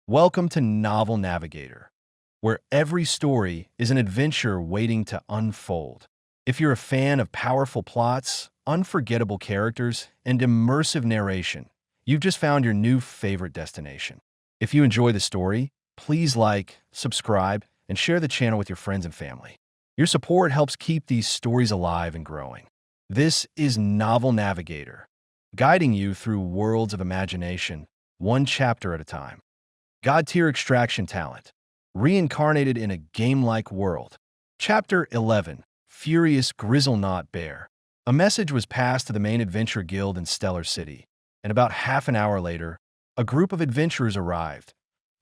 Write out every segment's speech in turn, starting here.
Welcome to Novel Navigator, where every story is an adventure waiting to unfold. If you're a fan of powerful plots, unforgettable characters, and immersive narration, you've just found your new favorite destination. If you enjoy the story, please like, subscribe, and share the channel with your friends and family. Your support helps keep these stories alive and growing. This is Novel Navigator, guiding you through worlds of imagination, one chapter at a time. God-tier extraction talent. Reincarnated in a game-like world. Chapter 11. Furious Grizzle-Knot Bear. A message was passed to the main adventure guild in Stellar City, and about half an hour later, a group of adventurers arrived,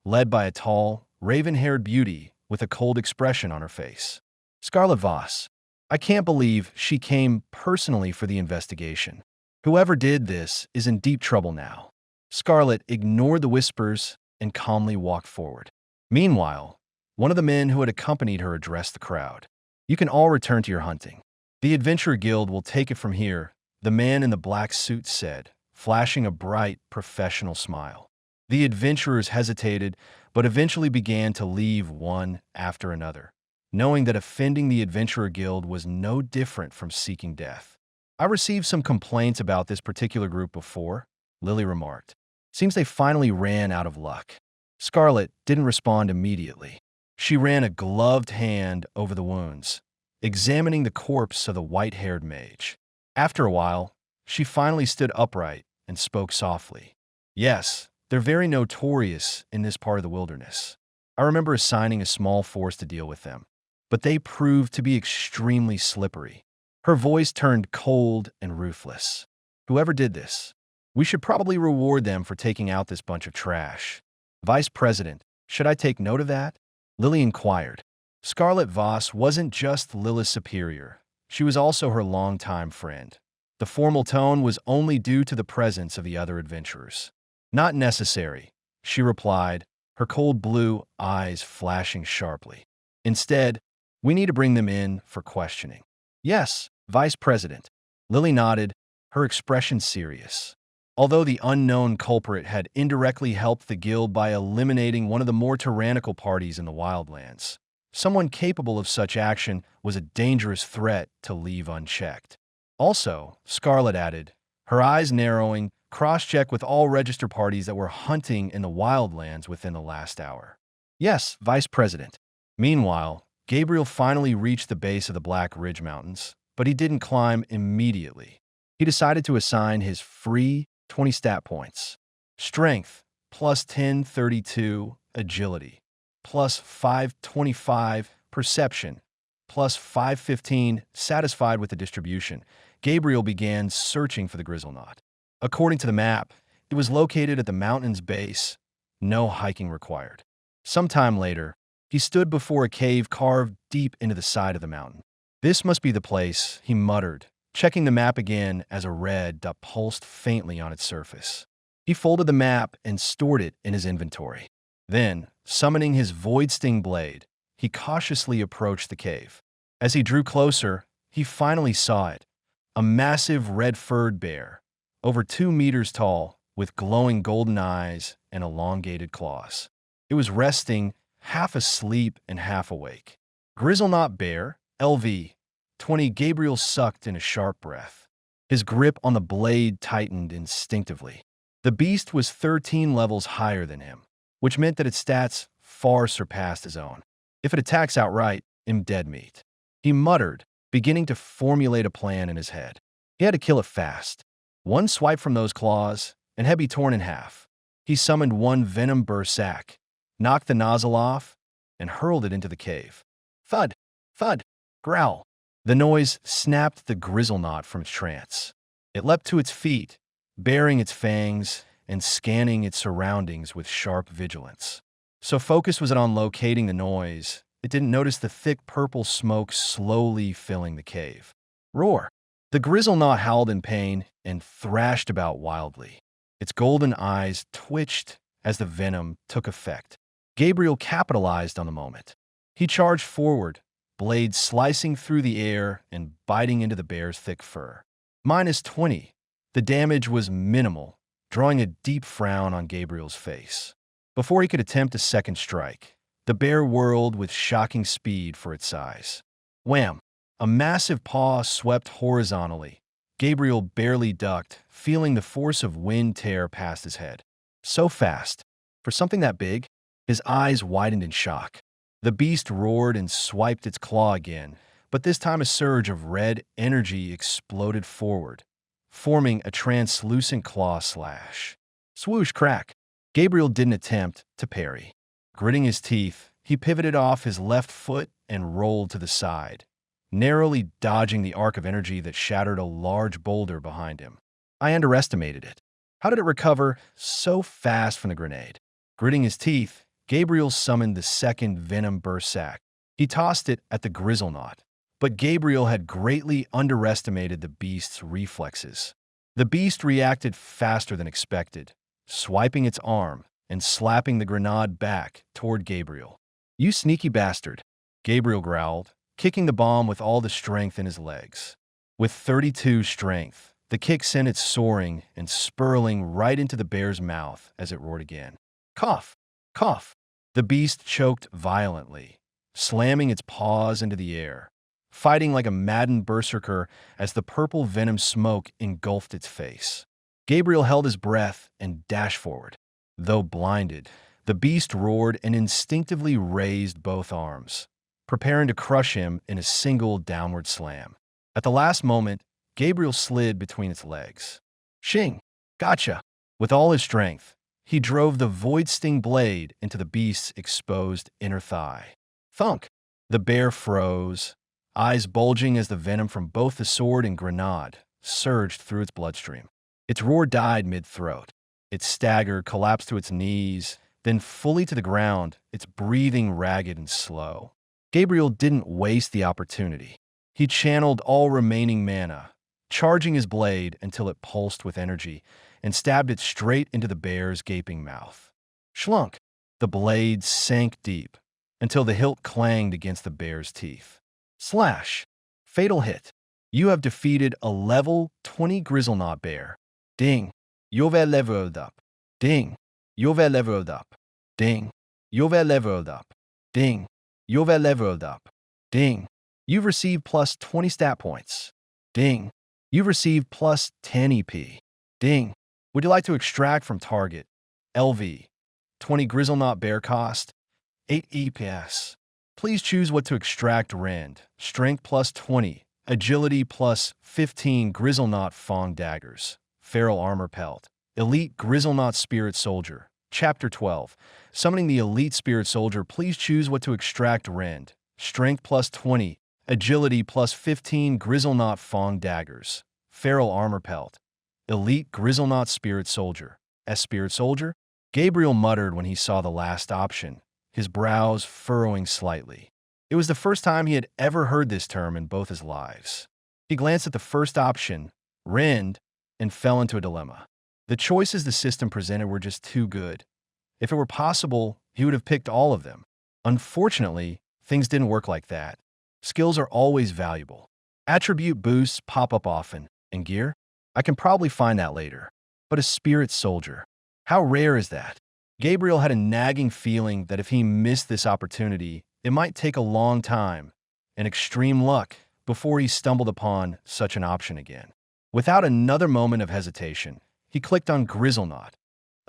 led by a tall, raven-haired beauty with a cold expression on her face. Scarlet Voss. I can't believe she came personally for the investigation. Whoever did this is in deep trouble now. Scarlet ignored the whispers and calmly walked forward. Meanwhile, one of the men who had accompanied her addressed the crowd. You can all return to your hunting. The Adventurer Guild will take it from here, the man in the black suit said, flashing a bright, professional smile. The adventurers hesitated, but eventually began to leave one after another, knowing that offending the Adventurer Guild was no different from seeking death. I received some complaints about this particular group before, Lily remarked. Seems they finally ran out of luck. Scarlet didn't respond immediately. She ran a gloved hand over the wounds, examining the corpse of the white-haired mage. After a while, she finally stood upright and spoke softly. Yes, they're very notorious in this part of the wilderness. I remember assigning a small force to deal with them, but they proved to be extremely slippery. Her voice turned cold and ruthless. Whoever did this, we should probably reward them for taking out this bunch of trash. Vice President, should I take note of that? Lily inquired. Scarlet Voss wasn't just Lily's superior. She was also her longtime friend. The formal tone was only due to the presence of the other adventurers. Not necessary, she replied, her cold blue eyes flashing sharply. Instead, we need to bring them in for questioning. Yes, Vice President. Lily nodded, her expression serious. Although the unknown culprit had indirectly helped the guild by eliminating one of the more tyrannical parties in the wildlands, someone capable of such action was a dangerous threat to leave unchecked. Also, Scarlet added, her eyes narrowing, cross-check with all registered parties that were hunting in the wildlands within the last hour. Yes, Vice President. Meanwhile, Gabriel finally reached the base of the Black Ridge Mountains, but he didn't climb immediately. He decided to assign his free 20 stat points. Strength, plus 1032, agility, plus 525, perception, plus 515, satisfied with the distribution. Gabriel began searching for the Grizzle-Knot. According to the map, it was located at the mountain's base, no hiking required. Sometime later, he stood before a cave carved deep into the side of the mountain. This must be the place, he muttered, checking the map again as a red dot pulsed faintly on its surface. He folded the map and stored it in his inventory. Then, summoning his Void Sting blade, he cautiously approached the cave. As he drew closer, he finally saw it, a massive red-furred bear, over 2 meters tall, with glowing golden eyes and elongated claws. It was resting, half asleep and half awake. Grizzle-Knot Bear, LV 20. Gabriel sucked in a sharp breath. His grip on the blade tightened instinctively. The beast was 13 levels higher than him, which meant that its stats far surpassed his own. If it attacks outright, I'm dead meat. He muttered, beginning to formulate a plan in his head. He had to kill it fast. One swipe from those claws, and he'd be torn in half. He summoned one Venom Berserk, knocked the nozzle off, and hurled it into the cave. Thud! Thud! Growl! The noise snapped the Grizzle-Knot from its trance. It leapt to its feet, baring its fangs and scanning its surroundings with sharp vigilance. So focused was it on locating the noise, it didn't notice the thick purple smoke slowly filling the cave. Roar! The Grizzle-Knot howled in pain and thrashed about wildly. Its golden eyes twitched as the venom took effect. Gabriel capitalized on the moment. He charged forward, blade slicing through the air and biting into the bear's thick fur. -20. The damage was minimal, drawing a deep frown on Gabriel's face. Before he could attempt a second strike, the bear whirled with shocking speed for its size. Wham! A massive paw swept horizontally. Gabriel barely ducked, feeling the force of wind tear past his head. So fast. For something that big, his eyes widened in shock. The beast roared and swiped its claw again, but this time a surge of red energy exploded forward, forming a translucent claw slash. Swoosh crack. Gabriel didn't attempt to parry. Gritting his teeth, he pivoted off his left foot and rolled to the side, narrowly dodging the arc of energy that shattered a large boulder behind him. I underestimated it. How did it recover so fast from the grenade? Gritting his teeth, Gabriel summoned the second Venom Burst sack. He tossed it at the Grizzlenaut, but Gabriel had greatly underestimated the beast's reflexes. The beast reacted faster than expected, swiping its arm and slapping the grenade back toward Gabriel. "You sneaky bastard," Gabriel growled, kicking the bomb with all the strength in his legs. With 32 strength, the kick sent it soaring and spiraling right into the bear's mouth as it roared again. Cough! Cough! The beast choked violently, slamming its paws into the air, fighting like a maddened berserker as the purple venom smoke engulfed its face. Gabriel held his breath and dashed forward. Though blinded, the beast roared and instinctively raised both arms, preparing to crush him in a single downward slam. At the last moment, Gabriel slid between its legs. Shing! Gotcha! With all his strength, he drove the Void Sting blade into the beast's exposed inner thigh. Thunk! The bear froze, eyes bulging as the venom from both the sword and grenade surged through its bloodstream. Its roar died mid-throat. It staggered, collapsed to its knees, then fully to the ground, its breathing ragged and slow. Gabriel didn't waste the opportunity. He channeled all remaining mana, charging his blade until it pulsed with energy, and stabbed it straight into the bear's gaping mouth. Schlunk! The blade sank deep, until the hilt clanged against the bear's teeth. Slash! Fatal hit. You have defeated a level 20 Grizzlenaut bear. Ding! You've leveled up. Ding! You've leveled up. Ding! You've leveled up. Ding! You've leveled up. Ding! You've received plus 20 stat points. Ding! You've received plus 10 EP. Ding! Would you like to extract from target? LV. 20 Grizzlenaut bear cost. 8 EPS. Please choose what to extract. Rend. Strength plus 20. Agility plus 15 Grizzlenaut Fong daggers. Feral armor pelt. Elite Grizzlenaut Spirit Soldier. Chapter 12. Summoning the Elite Spirit Soldier. Please choose what to extract. Rend. Strength plus 20. Agility plus 15 Grizzlenaut Fong daggers. Feral armor pelt. Elite Grizzlenaut Spirit Soldier. Spirit Soldier? Gabriel muttered when he saw the last option, his brows furrowing slightly. It was the first time he had ever heard this term in both his lives. He glanced at the first option, Rend, and fell into a dilemma. The choices the system presented were just too good. If it were possible, he would have picked all of them. Unfortunately, things didn't work like that. Skills are always valuable. Attribute boosts pop up often, and gear? I can probably find that later. But a Spirit Soldier, how rare is that? Gabriel had a nagging feeling that if he missed this opportunity, it might take a long time and extreme luck before he stumbled upon such an option again. Without another moment of hesitation, he clicked on Grizzlenaut,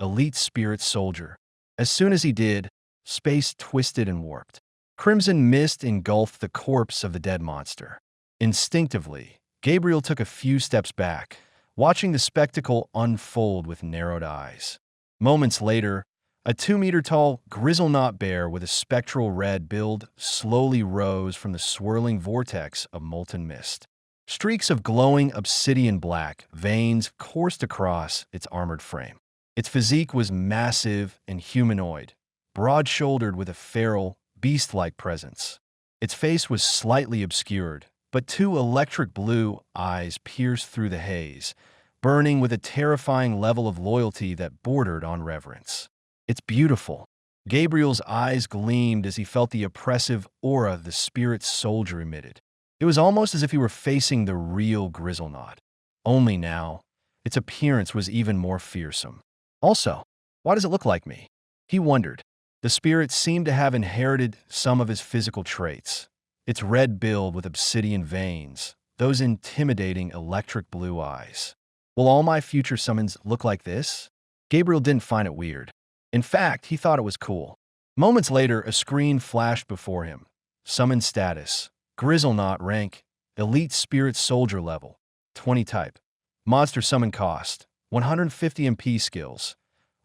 Elite Spirit Soldier. As soon as he did, space twisted and warped. Crimson mist engulfed the corpse of the dead monster. Instinctively, Gabriel took a few steps back, watching the spectacle unfold with narrowed eyes. Moments later, a 2-meter-tall Grizzlenaut bear with a spectral red build slowly rose from the swirling vortex of molten mist. Streaks of glowing obsidian black veins coursed across its armored frame. Its physique was massive and humanoid, broad-shouldered with a feral, beast-like presence. Its face was slightly obscured, but 2 electric blue eyes pierced through the haze, burning with a terrifying level of loyalty that bordered on reverence. It's beautiful. Gabriel's eyes gleamed as he felt the oppressive aura the Spirit Soldier emitted. It was almost as if he were facing the real Grizzlenaut. Only now, its appearance was even more fearsome. Also, why does it look like me? He wondered. The spirit seemed to have inherited some of his physical traits. Its red build with obsidian veins, those intimidating electric blue eyes. Will all my future summons look like this? Gabriel didn't find it weird. In fact, he thought it was cool. Moments later, a screen flashed before him. Summon status. Grizzlenot rank. Elite Spirit Soldier level. 20 type. Monster summon cost. 150 MP skills.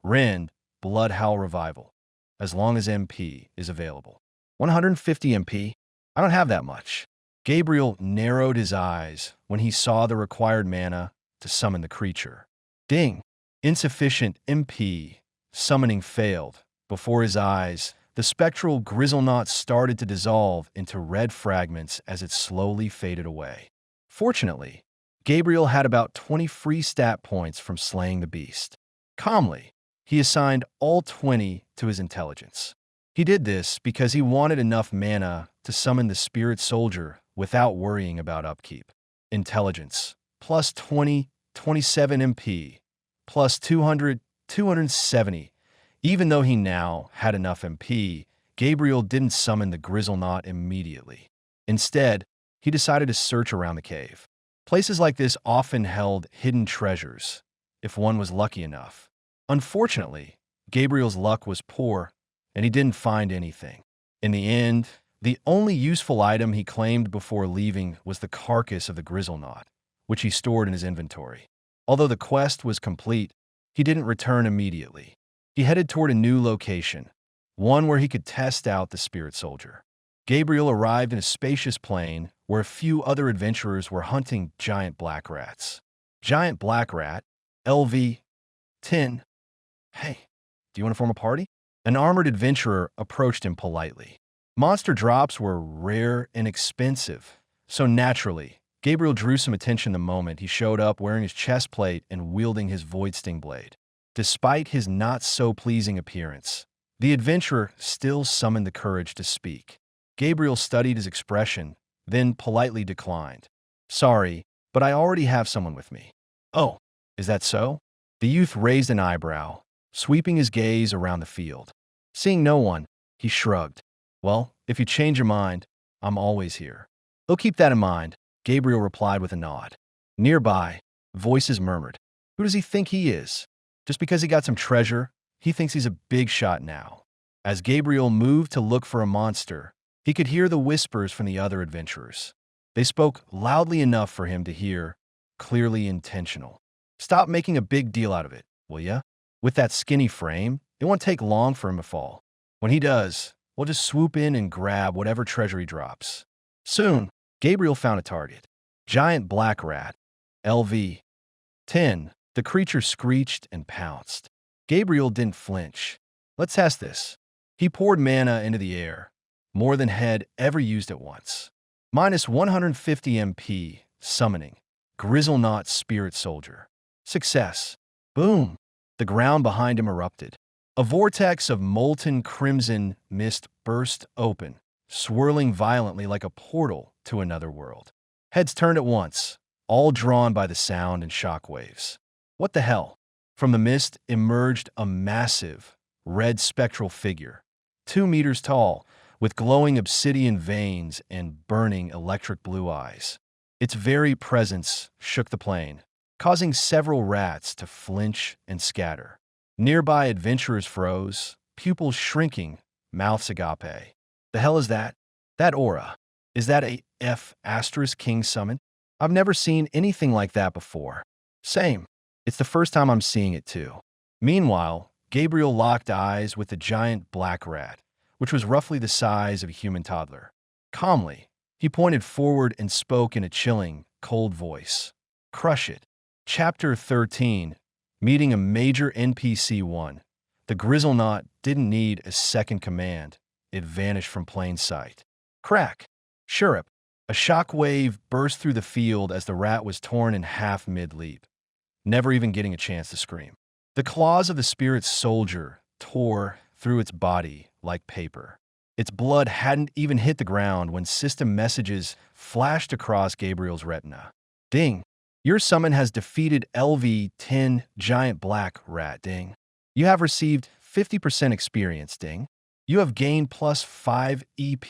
Rend. Blood Howl Revival. As long as MP is available. 150 MP? I don't have that much. Gabriel narrowed his eyes when he saw the required mana to summon the creature. Ding! Insufficient MP. Summoning failed. Before his eyes, the spectral Grizzlenot started to dissolve into red fragments as it slowly faded away. Fortunately, Gabriel had about 20 free stat points from slaying the beast. Calmly, he assigned all 20 to his intelligence. He did this because he wanted enough mana to summon the Spirit Soldier without worrying about upkeep. Intelligence, plus 20, 27 MP, plus 200, 270. Even though he now had enough MP, Gabriel didn't summon the Grizzlenot immediately. Instead, he decided to search around the cave. Places like this often held hidden treasures, if one was lucky enough. Unfortunately, Gabriel's luck was poor, and he didn't find anything. In the end, the only useful item he claimed before leaving was the carcass of the Grizzlenot, which he stored in his inventory. Although the quest was complete, he didn't return immediately. He headed toward a new location, one where he could test out the Spirit Soldier. Gabriel arrived in a spacious plain where a few other adventurers were hunting giant black rats. Giant black rat, LV 10. Hey, do you want to form a party? An armored adventurer approached him politely. Monster drops were rare and expensive, so naturally, Gabriel drew some attention the moment he showed up wearing his chest plate and wielding his Void Sting blade. Despite his not-so-pleasing appearance, the adventurer still summoned the courage to speak. Gabriel studied his expression, then politely declined. Sorry, but I already have someone with me. Oh, is that so? The youth raised an eyebrow, sweeping his gaze around the field. Seeing no one, he shrugged. Well, if you change your mind, I'm always here. I'll keep that in mind, Gabriel replied with a nod. Nearby, voices murmured. Who does he think he is? Just because he got some treasure, he thinks he's a big shot now. As Gabriel moved to look for a monster, he could hear the whispers from the other adventurers. They spoke loudly enough for him to hear, clearly intentional. Stop making a big deal out of it, will ya? With that skinny frame, it won't take long for him to fall. When he does, we'll just swoop in and grab whatever treasure he drops. Soon, Gabriel found a target. Giant black rat, LV 10. The creature screeched and pounced. Gabriel didn't flinch. Let's test this. He poured mana into the air, more than had ever used at once. Minus 150 MP, summoning. Grizzlenot Spirit Soldier. Success. Boom. The ground behind him erupted. A vortex of molten crimson mist burst open, swirling violently like a portal to another world. Heads turned at once, all drawn by the sound and shockwaves. What the hell? From the mist emerged a massive, red spectral figure, 2 meters tall, with glowing obsidian veins and burning electric blue eyes. Its very presence shook the plain, causing several rats to flinch and scatter. Nearby adventurers froze, pupils shrinking, mouths agape. The hell is that? That aura. Is that a F*King summon? I've never seen anything like that before. Same. It's the first time I'm seeing it too. Meanwhile, Gabriel locked eyes with the giant black rat, which was roughly the size of a human toddler. Calmly, he pointed forward and spoke in a chilling, cold voice. Crush it. Chapter 13. Meeting a major NPC 1. The Grizzlenot didn't need a second command. It vanished from plain sight. Crack. Chirrup. A shockwave burst through the field as the rat was torn in half mid-leap, never even getting a chance to scream. The claws of the Spirit Soldier tore through its body like paper. Its blood hadn't even hit the ground when system messages flashed across Gabriel's retina. Ding. Your summon has defeated LV 10 Giant Black Rat. Ding. You have received 50% experience, ding. You have gained plus 5 EP.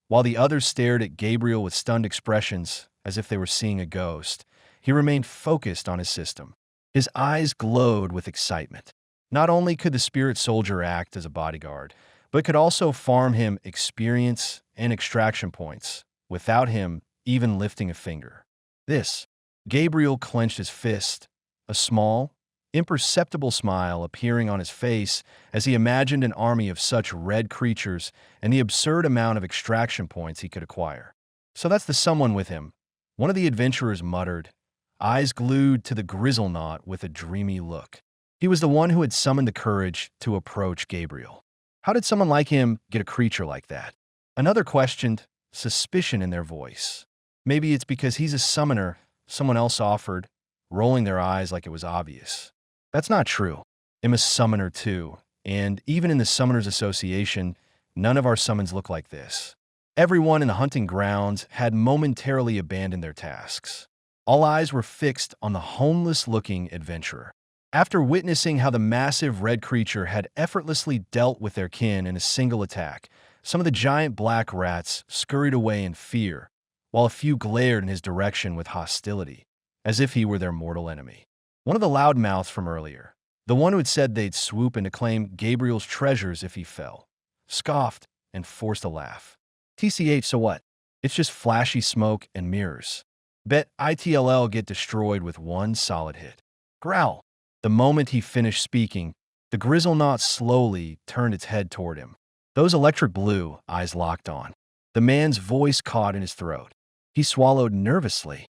While the others stared at Gabriel with stunned expressions, as if they were seeing a ghost, he remained focused on his system. His eyes glowed with excitement. Not only could the spirit soldier act as a bodyguard, but could also farm him experience and extraction points, without him even lifting a finger. Gabriel clenched his fist, a small, imperceptible smile appearing on his face as he imagined an army of such red creatures and the absurd amount of extraction points he could acquire. So that's the someone with him, one of the adventurers muttered, eyes glued to the grizzle knot with a dreamy look. He was the one who had summoned the courage to approach Gabriel. How did someone like him get a creature like that? Another questioned, suspicion in their voice. Maybe it's because he's a summoner, someone else offered, rolling their eyes like it was obvious. That's not true. I'm a summoner too, and even in the Summoners Association, none of our summons look like this. Everyone in the hunting grounds had momentarily abandoned their tasks. All eyes were fixed on the homeless-looking adventurer. After witnessing how the massive red creature had effortlessly dealt with their kin in a single attack, some of the giant black rats scurried away in fear, while a few glared in his direction with hostility, as if he were their mortal enemy. One of the loudmouths from earlier, the one who had said they'd swoop in to claim Gabriel's treasures if he fell, scoffed and forced a laugh. TCH, so what? It's just flashy smoke and mirrors. Bet ITLL get destroyed with one solid hit. Growl. The moment he finished speaking, the grizzle knot slowly turned its head toward him. Those electric blue eyes locked on. The man's voice caught in his throat. He swallowed nervously.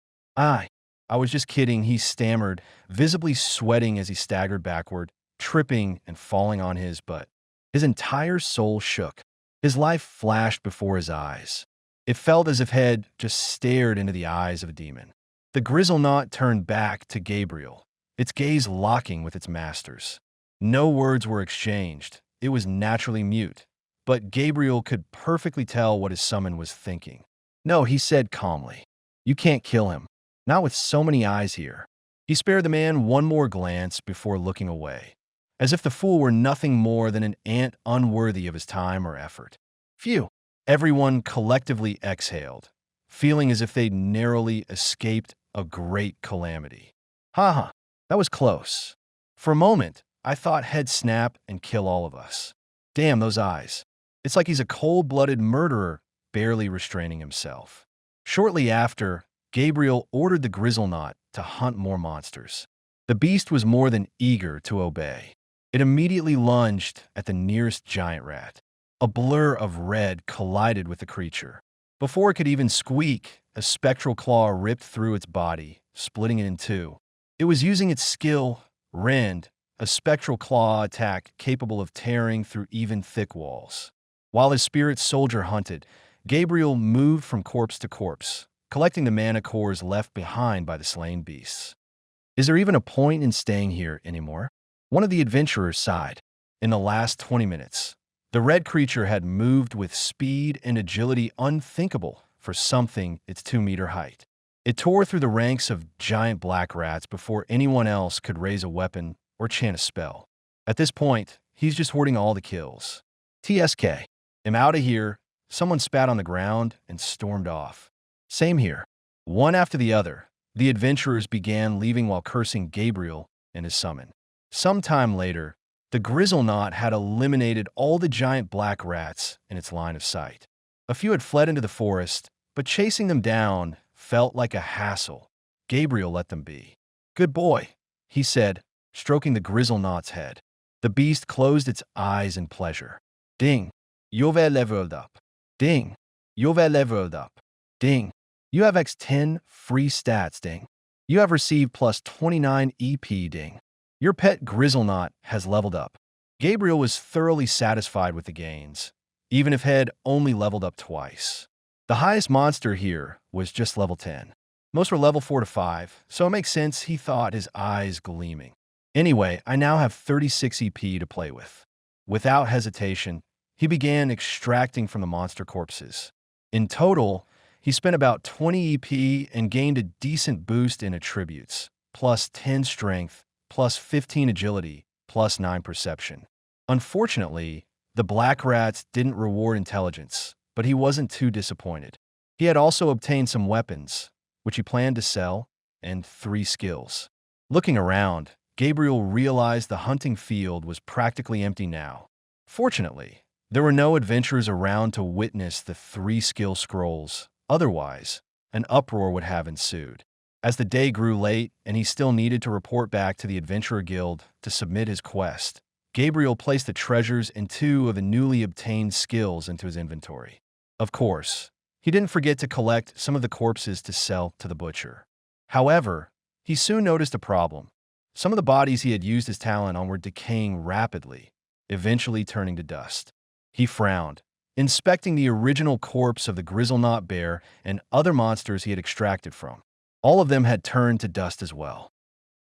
I was just kidding, he stammered, visibly sweating as he staggered backward, tripping and falling on his butt. His entire soul shook. His life flashed before his eyes. It felt as if Head just stared into the eyes of a demon. The grizzle knot turned back to Gabriel, its gaze locking with its master's. No words were exchanged. It was naturally mute, but Gabriel could perfectly tell what his summon was thinking. No, he said calmly. You can't kill him. Not with so many eyes here. He spared the man one more glance before looking away, as if the fool were nothing more than an ant unworthy of his time or effort. Phew! Everyone collectively exhaled, feeling as if they'd narrowly escaped a great calamity. Haha, that was close. For a moment, I thought He'd snap and kill all of us. Damn those eyes. It's like he's a cold-blooded murderer, barely restraining himself. Shortly after, Gabriel ordered the grizzle knot to hunt more monsters. The beast was more than eager to obey. It immediately lunged at the nearest giant rat. A blur of red collided with the creature. Before it could even squeak, a spectral claw ripped through its body, splitting it in two. It was using its skill, Rend, a spectral claw attack capable of tearing through even thick walls. While his spirit soldier hunted, Gabriel moved from corpse to corpse, collecting the mana cores left behind by the slain beasts. Is there even a point in staying here anymore? One of the adventurers sighed. In the last 20 minutes, the red creature had moved with speed and agility unthinkable for something its 2-meter height. It tore through the ranks of giant black rats before anyone else could raise a weapon or chant a spell. At this point, he's just hoarding all the kills. TSK. I'm out of here. Someone spat on the ground and stormed off. Same here. One after the other, the adventurers began leaving while cursing Gabriel and his summon. Sometime later, the grizzle knot had eliminated all the giant black rats in its line of sight. A few had fled into the forest, but chasing them down felt like a hassle. Gabriel let them be. Good boy, he said, stroking the grizzle knot's head. The beast closed its eyes in pleasure. Ding. You've leveled up. Ding. You've leveled up. Ding. You have X10 free stats, ding. You have received plus 29 EP, ding. Your pet grizzle knot has leveled up. Gabriel was thoroughly satisfied with the gains, even if Head only leveled up twice. The highest monster here was just level 10. Most were level 4 to 5, so it makes sense he thought, his eyes gleaming. Anyway, I now have 36 EP to play with. Without hesitation, he began extracting from the monster corpses. In total, he spent about 20 EP and gained a decent boost in attributes, plus 10 strength, plus 15 agility, plus 9 perception. Unfortunately, the black rats didn't reward intelligence, but he wasn't too disappointed. He had also obtained some weapons, which he planned to sell, and 3 skills. Looking around, Gabriel realized the hunting field was practically empty now. Fortunately, there were no adventurers around to witness the 3 skill scrolls. Otherwise, an uproar would have ensued. As the day grew late and he still needed to report back to the Adventurer Guild to submit his quest, Gabriel placed the treasures and 2 of the newly obtained skills into his inventory. Of course, he didn't forget to collect some of the corpses to sell to the butcher. However, he soon noticed a problem. Some of the bodies he had used his talent on were decaying rapidly, eventually turning to dust. He frowned, inspecting the original corpse of the grizzle-knot bear and other monsters he had extracted from. All of them had turned to dust as well.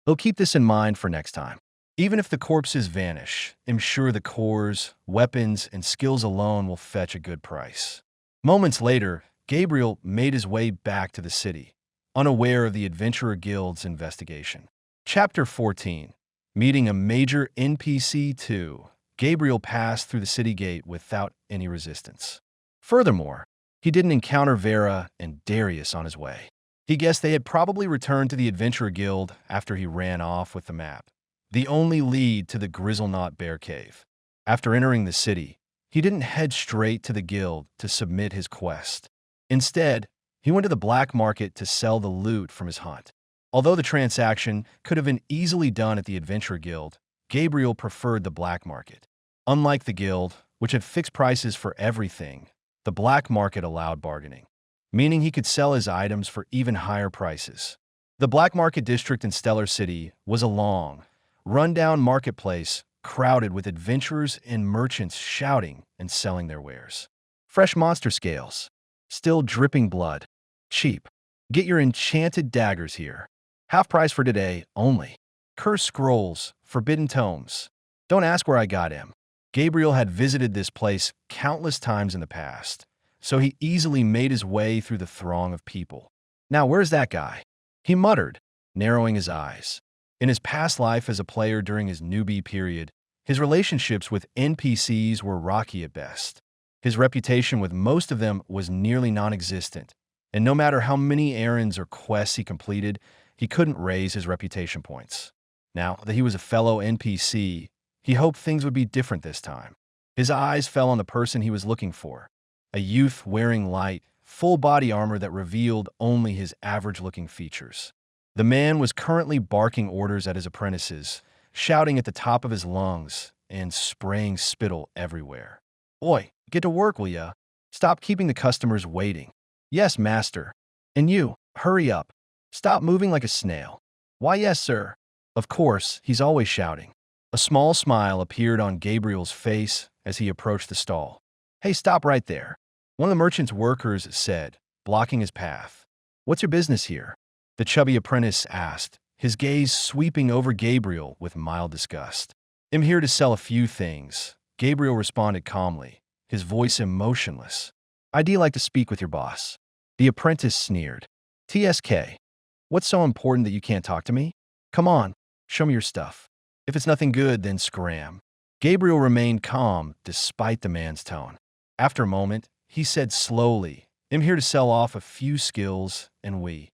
He'll keep this in mind for next time. Even if the corpses vanish, I'm sure the cores, weapons, and skills alone will fetch a good price. Moments later, Gabriel made his way back to the city, unaware of the Adventurer Guild's investigation. Chapter 14. Meeting a major NPC 2. Gabriel passed through the city gate without any resistance. Furthermore, he didn't encounter Vera and Darius on his way. He guessed they had probably returned to the Adventurer Guild after he ran off with the map, the only lead to the Grizzle-knot Bear Cave. After entering the city, he didn't head straight to the guild to submit his quest. Instead, he went to the black market to sell the loot from his hunt. Although the transaction could have been easily done at the Adventurer Guild, Gabriel preferred the black market. Unlike the guild, which had fixed prices for everything, the black market allowed bargaining, meaning he could sell his items for even higher prices. The black market district in Stellar City was a long, run-down marketplace crowded with adventurers and merchants shouting and selling their wares. Fresh monster scales, still dripping blood, cheap. Get your enchanted daggers here. Half price for today only. Cursed scrolls, forbidden tomes. Don't ask where I got him. Gabriel had visited this place countless times in the past, so he easily made his way through the throng of people. Now where's that guy? He muttered, narrowing his eyes. In his past life as a player during his newbie period, his relationships with NPCs were rocky at best. His reputation with most of them was nearly non-existent, and no matter how many errands or quests he completed, he couldn't raise his reputation points. Now that he was a fellow NPC, he hoped things would be different this time. His eyes fell on the person he was looking for, a youth wearing light, full-body armor that revealed only his average-looking features. The man was currently barking orders at his apprentices, shouting at the top of his lungs, and spraying spittle everywhere. "Oi, get to work, will ya? Stop keeping the customers waiting." "Yes, master." "And you, hurry up. Stop moving like a snail." "Why, yes, sir." Of course, he's always shouting. A small smile appeared on Gabriel's face as he approached the stall. "Hey, stop right there," one of the merchant's workers said, blocking his path. "What's your business here?" the chubby apprentice asked, his gaze sweeping over Gabriel with mild disgust. "I'm here to sell a few things," Gabriel responded calmly, his voice emotionless. "I'd like to speak with your boss." The apprentice sneered. "TSK, what's so important that you can't talk to me? Come on, show me your stuff. If it's nothing good, then scram." Gabriel remained calm despite the man's tone. After a moment, he said slowly, "I'm here to sell off a few skills, and we—"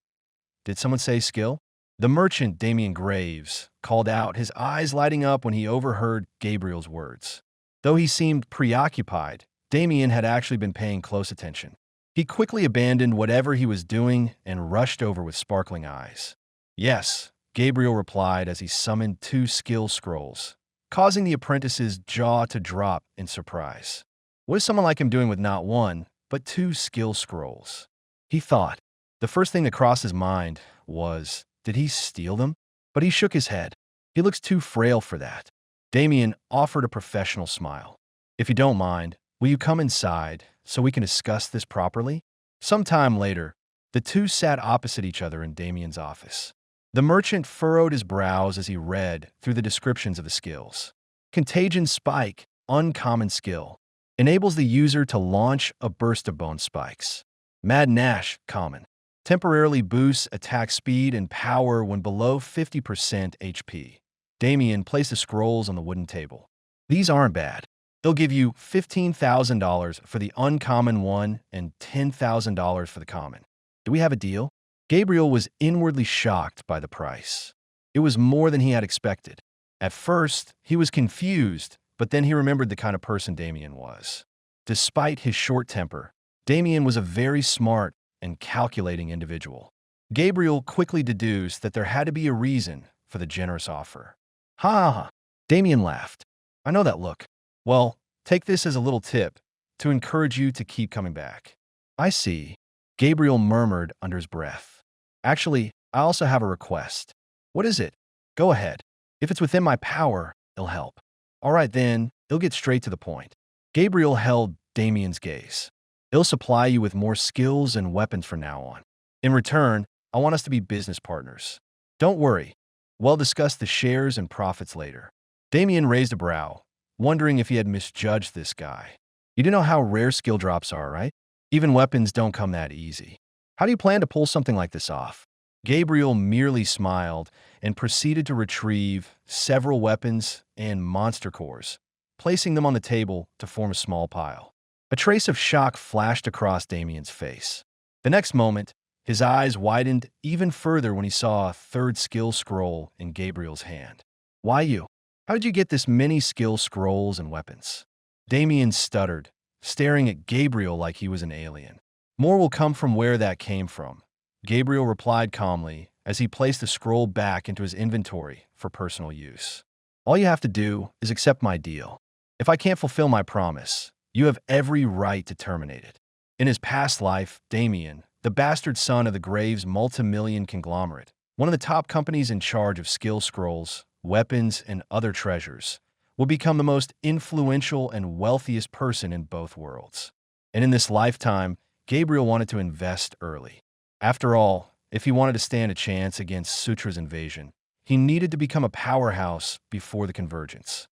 Did someone say skill? The merchant, Damien Graves, called out, his eyes lighting up when he overheard Gabriel's words. Though he seemed preoccupied, Damien had actually been paying close attention. He quickly abandoned whatever he was doing and rushed over with sparkling eyes. "Yes," Gabriel replied as he summoned 2 skill scrolls, causing the apprentice's jaw to drop in surprise. What is someone like him doing with not 1, but 2 skill scrolls? He thought. The first thing that crossed his mind was, did he steal them? But he shook his head. He looks too frail for that. Damien offered a professional smile. "If you don't mind, will you come inside so we can discuss this properly?" Sometime later, the 2 sat opposite each other in Damien's office. The merchant furrowed his brows as he read through the descriptions of the skills. Contagion Spike, uncommon skill. Enables the user to launch a burst of bone spikes. Mad Gnash, common. Temporarily boosts attack speed and power when below 50% HP. Damien placed the scrolls on the wooden table. These aren't bad. They'll give you $15,000 for the uncommon one and $10,000 for the common. Do we have a deal? Gabriel was inwardly shocked by the price. It was more than he had expected. At first, he was confused, but then he remembered the kind of person Damien was. Despite his short temper, Damien was a very smart and calculating individual. Gabriel quickly deduced that there had to be a reason for the generous offer. Ha ha ha. Damien laughed. I know that look. Well, take this as a little tip to encourage you to keep coming back. I see, Gabriel murmured under his breath. Actually, I also have a request. What is it? Go ahead. If it's within my power, it'll help. All right then, it'll get straight to the point. Gabriel held Damien's gaze. It'll supply you with more skills and weapons from now on. In return, I want us to be business partners. Don't worry. We'll discuss the shares and profits later. Damien raised a brow, wondering if he had misjudged this guy. You do know how rare skill drops are, right? Even weapons don't come that easy. How do you plan to pull something like this off? Gabriel merely smiled and proceeded to retrieve several weapons and monster cores, placing them on the table to form a small pile. A trace of shock flashed across Damien's face. The next moment, his eyes widened even further when he saw a third skill scroll in Gabriel's hand. Why you? How did you get this many skill scrolls and weapons? Damien stuttered, staring at Gabriel like he was an alien. More will come from where that came from, Gabriel replied calmly as he placed the scroll back into his inventory for personal use. All you have to do is accept my deal. If I can't fulfill my promise, you have every right to terminate it. In his past life, Damien, the bastard son of the Graves multimillion conglomerate, one of the top companies in charge of skill scrolls, weapons, and other treasures, will become the most influential and wealthiest person in both worlds. And in this lifetime, Gabriel wanted to invest early. After all, if he wanted to stand a chance against Sutra's invasion, he needed to become a powerhouse before the convergence.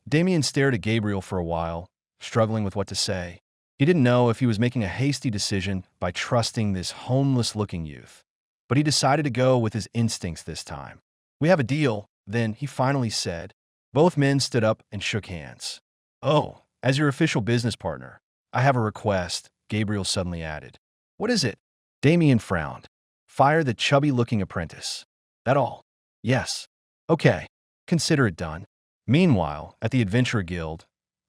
Damien stared at Gabriel for a while, struggling with what to say. He didn't know if he was making a hasty decision by trusting this homeless-looking youth. But he decided to go with his instincts this time. We have a deal, then he finally said. Both men stood up and shook hands. Oh, as your official business partner, I have a request, Gabriel suddenly added. What is it? Damien frowned. Fire the chubby-looking apprentice. That all? Yes. Okay. Consider it done. Meanwhile, at the Adventurer Guild,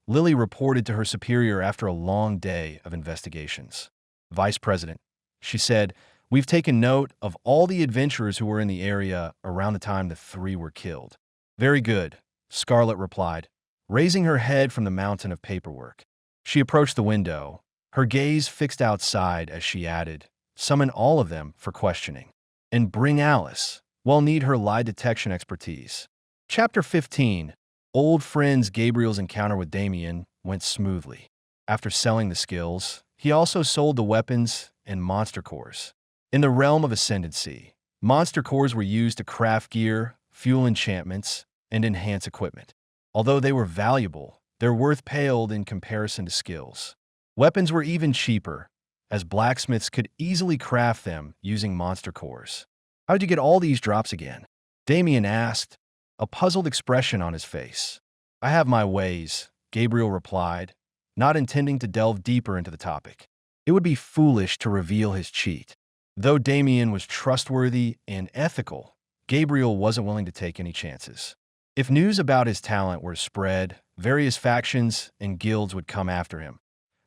Lily reported to her superior after a long day of investigations. Vice President, she said, we've taken note of all the adventurers who were in the area around the time the three were killed. Very good, Scarlet replied, raising her head from the mountain of paperwork. She approached the window, her gaze fixed outside as she added, summon all of them for questioning. And bring Alice. We'll need her lie detection expertise. Chapter 15. Old friends Gabriel's encounter with Damien went smoothly. After selling the skills, he also sold the weapons and monster cores. In the realm of Ascendancy, monster cores were used to craft gear, fuel enchantments, and enhance equipment. Although they were valuable, their worth paled in comparison to skills. Weapons were even cheaper, as blacksmiths could easily craft them using monster cores. How did you get all these drops again? Damien asked, a puzzled expression on his face. I have my ways, Gabriel replied, not intending to delve deeper into the topic. It would be foolish to reveal his cheat. Though Damien was trustworthy and ethical, Gabriel wasn't willing to take any chances. If news about his talent were spread, various factions and guilds would come after him,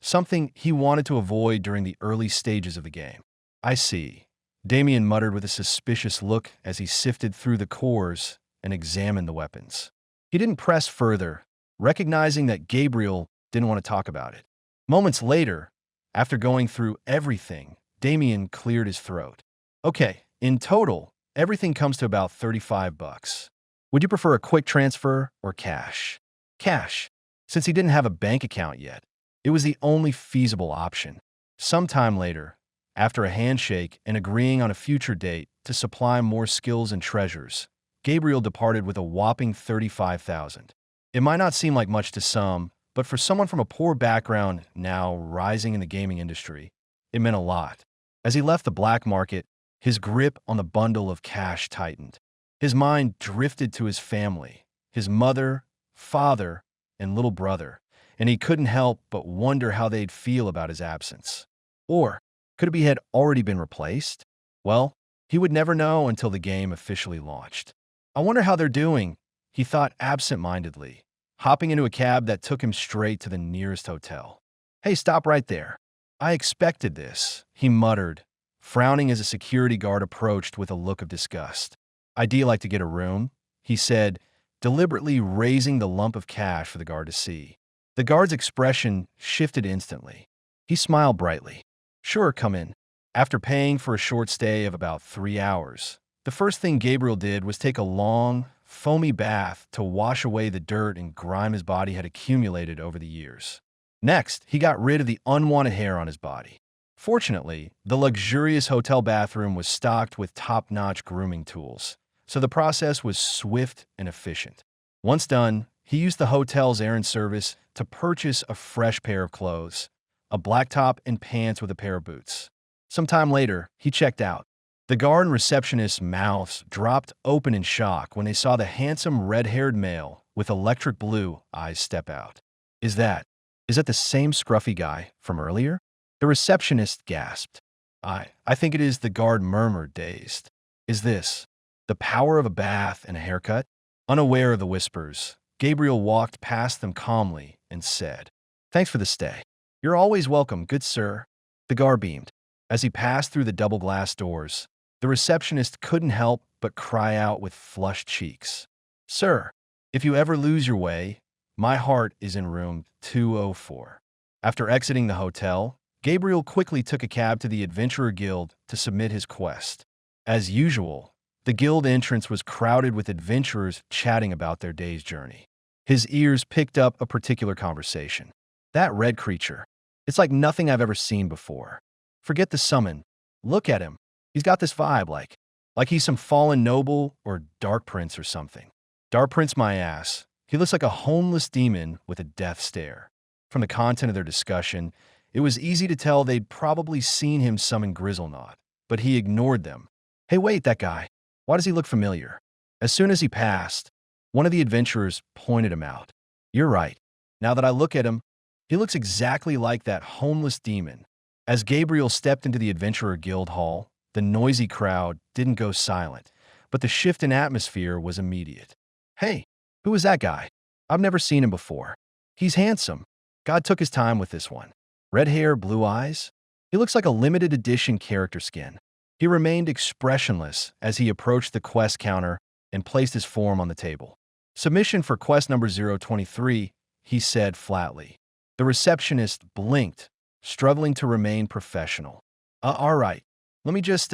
something he wanted to avoid during the early stages of the game. I see, Damien muttered with a suspicious look as he sifted through the cores and examined the weapons. He didn't press further, recognizing that Gabriel didn't want to talk about it. Moments later, after going through everything, Damien cleared his throat. Okay, in total, everything comes to about $35. Would you prefer a quick transfer or cash? Cash, since he didn't have a bank account yet. It was the only feasible option. Sometime later, after a handshake and agreeing on a future date to supply more skills and treasures, Gabriel departed with a whopping $35,000. It might not seem like much to some, but for someone from a poor background now rising in the gaming industry, it meant a lot. As he left the black market, his grip on the bundle of cash tightened. His mind drifted to his family, his mother, father, and little brother, and he couldn't help but wonder how they'd feel about his absence. Or could he had already been replaced? Well, he would never know until the game officially launched. I wonder how they're doing, he thought absent-mindedly, hopping into a cab that took him straight to the nearest hotel. Hey, stop right there. I expected this, he muttered, frowning as a security guard approached with a look of disgust. I'd like to get a room, he said, deliberately raising the lump of cash for the guard to see. The guard's expression shifted instantly. He smiled brightly. Sure, come in. After paying for a short stay of about 3 hours, the first thing Gabriel did was take a long, foamy bath to wash away the dirt and grime his body had accumulated over the years. Next, he got rid of the unwanted hair on his body. Fortunately, the luxurious hotel bathroom was stocked with top-notch grooming tools, so the process was swift and efficient. Once done, he used the hotel's errand service to purchase a fresh pair of clothes, a black top and pants with a pair of boots. Sometime later, he checked out. The guard and receptionist's mouths dropped open in shock when they saw the handsome red-haired male with electric blue eyes step out. Is that the same scruffy guy from earlier? The receptionist gasped. I think it is, the guard murmured, dazed. Is this the power of a bath and a haircut? Unaware of the whispers, Gabriel walked past them calmly and said, Thanks for the stay. You're always welcome, good sir. The guard beamed. As he passed through the double glass doors, the receptionist couldn't help but cry out with flushed cheeks. Sir, if you ever lose your way, my heart is in room 204. After exiting the hotel, Gabriel quickly took a cab to the Adventurer Guild to submit his quest. As usual, the guild entrance was crowded with adventurers chatting about their day's journey. His ears picked up a particular conversation. That red creature. It's like nothing I've ever seen before. Forget the summon. Look at him. He's got this vibe like he's some fallen noble or dark prince or something. Dark prince my ass. He looks like a homeless demon with a death stare. From the content of their discussion, it was easy to tell they'd probably seen him summon Grizzlenaught, but he ignored them. Hey, wait, that guy. Why does he look familiar? As soon as he passed, one of the adventurers pointed him out. You're right. Now that I look at him, he looks exactly like that homeless demon. As Gabriel stepped into the Adventurer Guild Hall, the noisy crowd didn't go silent, but the shift in atmosphere was immediate. Hey, who is that guy? I've never seen him before. He's handsome. God took his time with this one. Red hair, blue eyes. He looks like a limited edition character skin. He remained expressionless as he approached the quest counter and placed his form on the table. Submission for quest number 023, he said flatly. The receptionist blinked, struggling to remain professional. All right, let me just,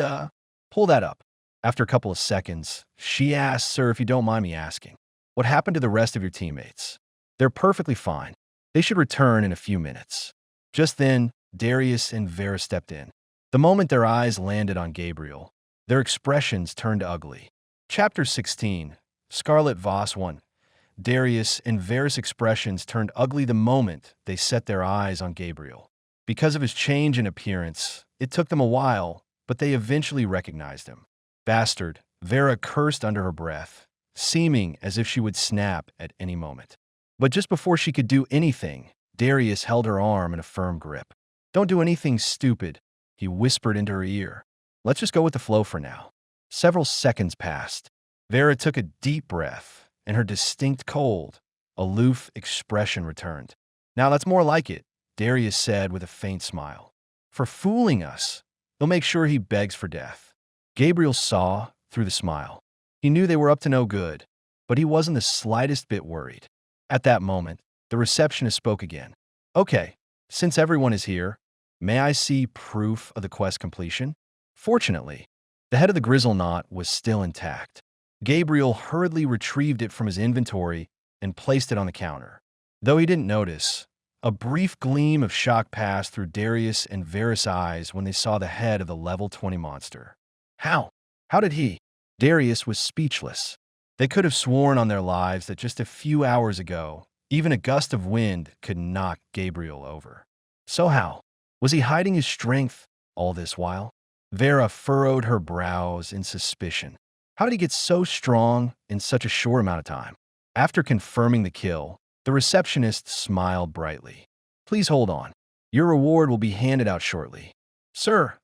pull that up. After a couple of seconds, she asked, Sir, if you don't mind me asking, what happened to the rest of your teammates? They're perfectly fine. They should return in a few minutes. Just then, Darius and Vera stepped in. The moment their eyes landed on Gabriel, their expressions turned ugly. Chapter 16, Scarlet Voss 1. Darius and Vera's expressions turned ugly the moment they set their eyes on Gabriel. Because of his change in appearance, it took them a while, but they eventually recognized him. Bastard, Vera cursed under her breath, seeming as if she would snap at any moment. But just before she could do anything, Darius held her arm in a firm grip. Don't do anything stupid, he whispered into her ear. Let's just go with the flow for now. Several seconds passed. Vera took a deep breath, and her distinct cold, aloof expression returned. Now that's more like it, Darius said with a faint smile. For fooling us, they'll make sure he begs for death. Gabriel saw through the smile. He knew they were up to no good, but he wasn't the slightest bit worried. At that moment, the receptionist spoke again. Okay, since everyone is here, may I see proof of the quest completion? Fortunately, the head of the Grizzlenaught was still intact. Gabriel hurriedly retrieved it from his inventory and placed it on the counter. Though he didn't notice, a brief gleam of shock passed through Darius and Vera's eyes when they saw the head of the level 20 monster. How? How did he? Darius was speechless. They could have sworn on their lives that just a few hours ago, even a gust of wind could knock Gabriel over. So how? Was he hiding his strength all this while? Vera furrowed her brows in suspicion. How did he get so strong in such a short amount of time? After confirming the kill, the receptionist smiled brightly. Please hold on. Your reward will be handed out shortly. Sir,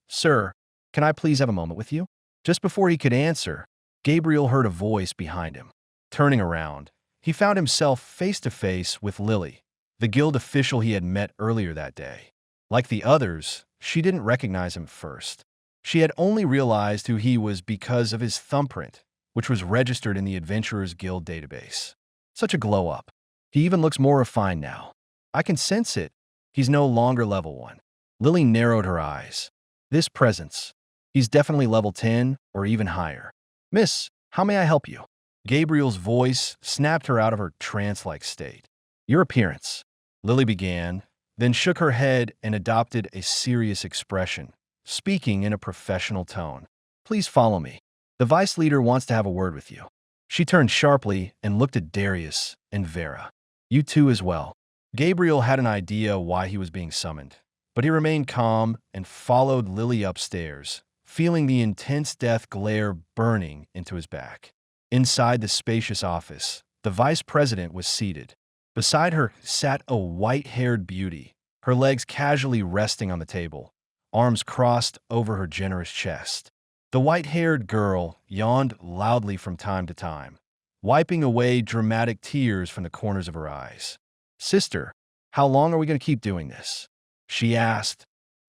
can I please have a moment with you? Just before he could answer, Gabriel heard a voice behind him. Turning around, he found himself face to face with Lily, the guild official he had met earlier that day. Like the others, she didn't recognize him first. She had only realized who he was because of his thumbprint, which was registered in the Adventurers Guild database. Such a glow-up. He even looks more refined now. I can sense it. He's no longer level 1. Lily narrowed her eyes. This presence. He's definitely level 10 or even higher. Miss, how may I help you? Gabriel's voice snapped her out of her trance-like state. Your appearance. Lily began, then shook her head and adopted a serious expression, speaking in a professional tone. Please follow me. The vice leader wants to have a word with you. She turned sharply and looked at Darius and Vera. You two as well. Gabriel had an idea why he was being summoned, but he remained calm and followed Lily upstairs, feeling the intense death glare burning into his back. Inside the spacious office, the vice president was seated. Beside her sat a white-haired beauty, her legs casually resting on the table, arms crossed over her generous chest. The white-haired girl yawned loudly from time to time, wiping away dramatic tears from the corners of her eyes. Sister, how long are we going to keep doing this? She asked,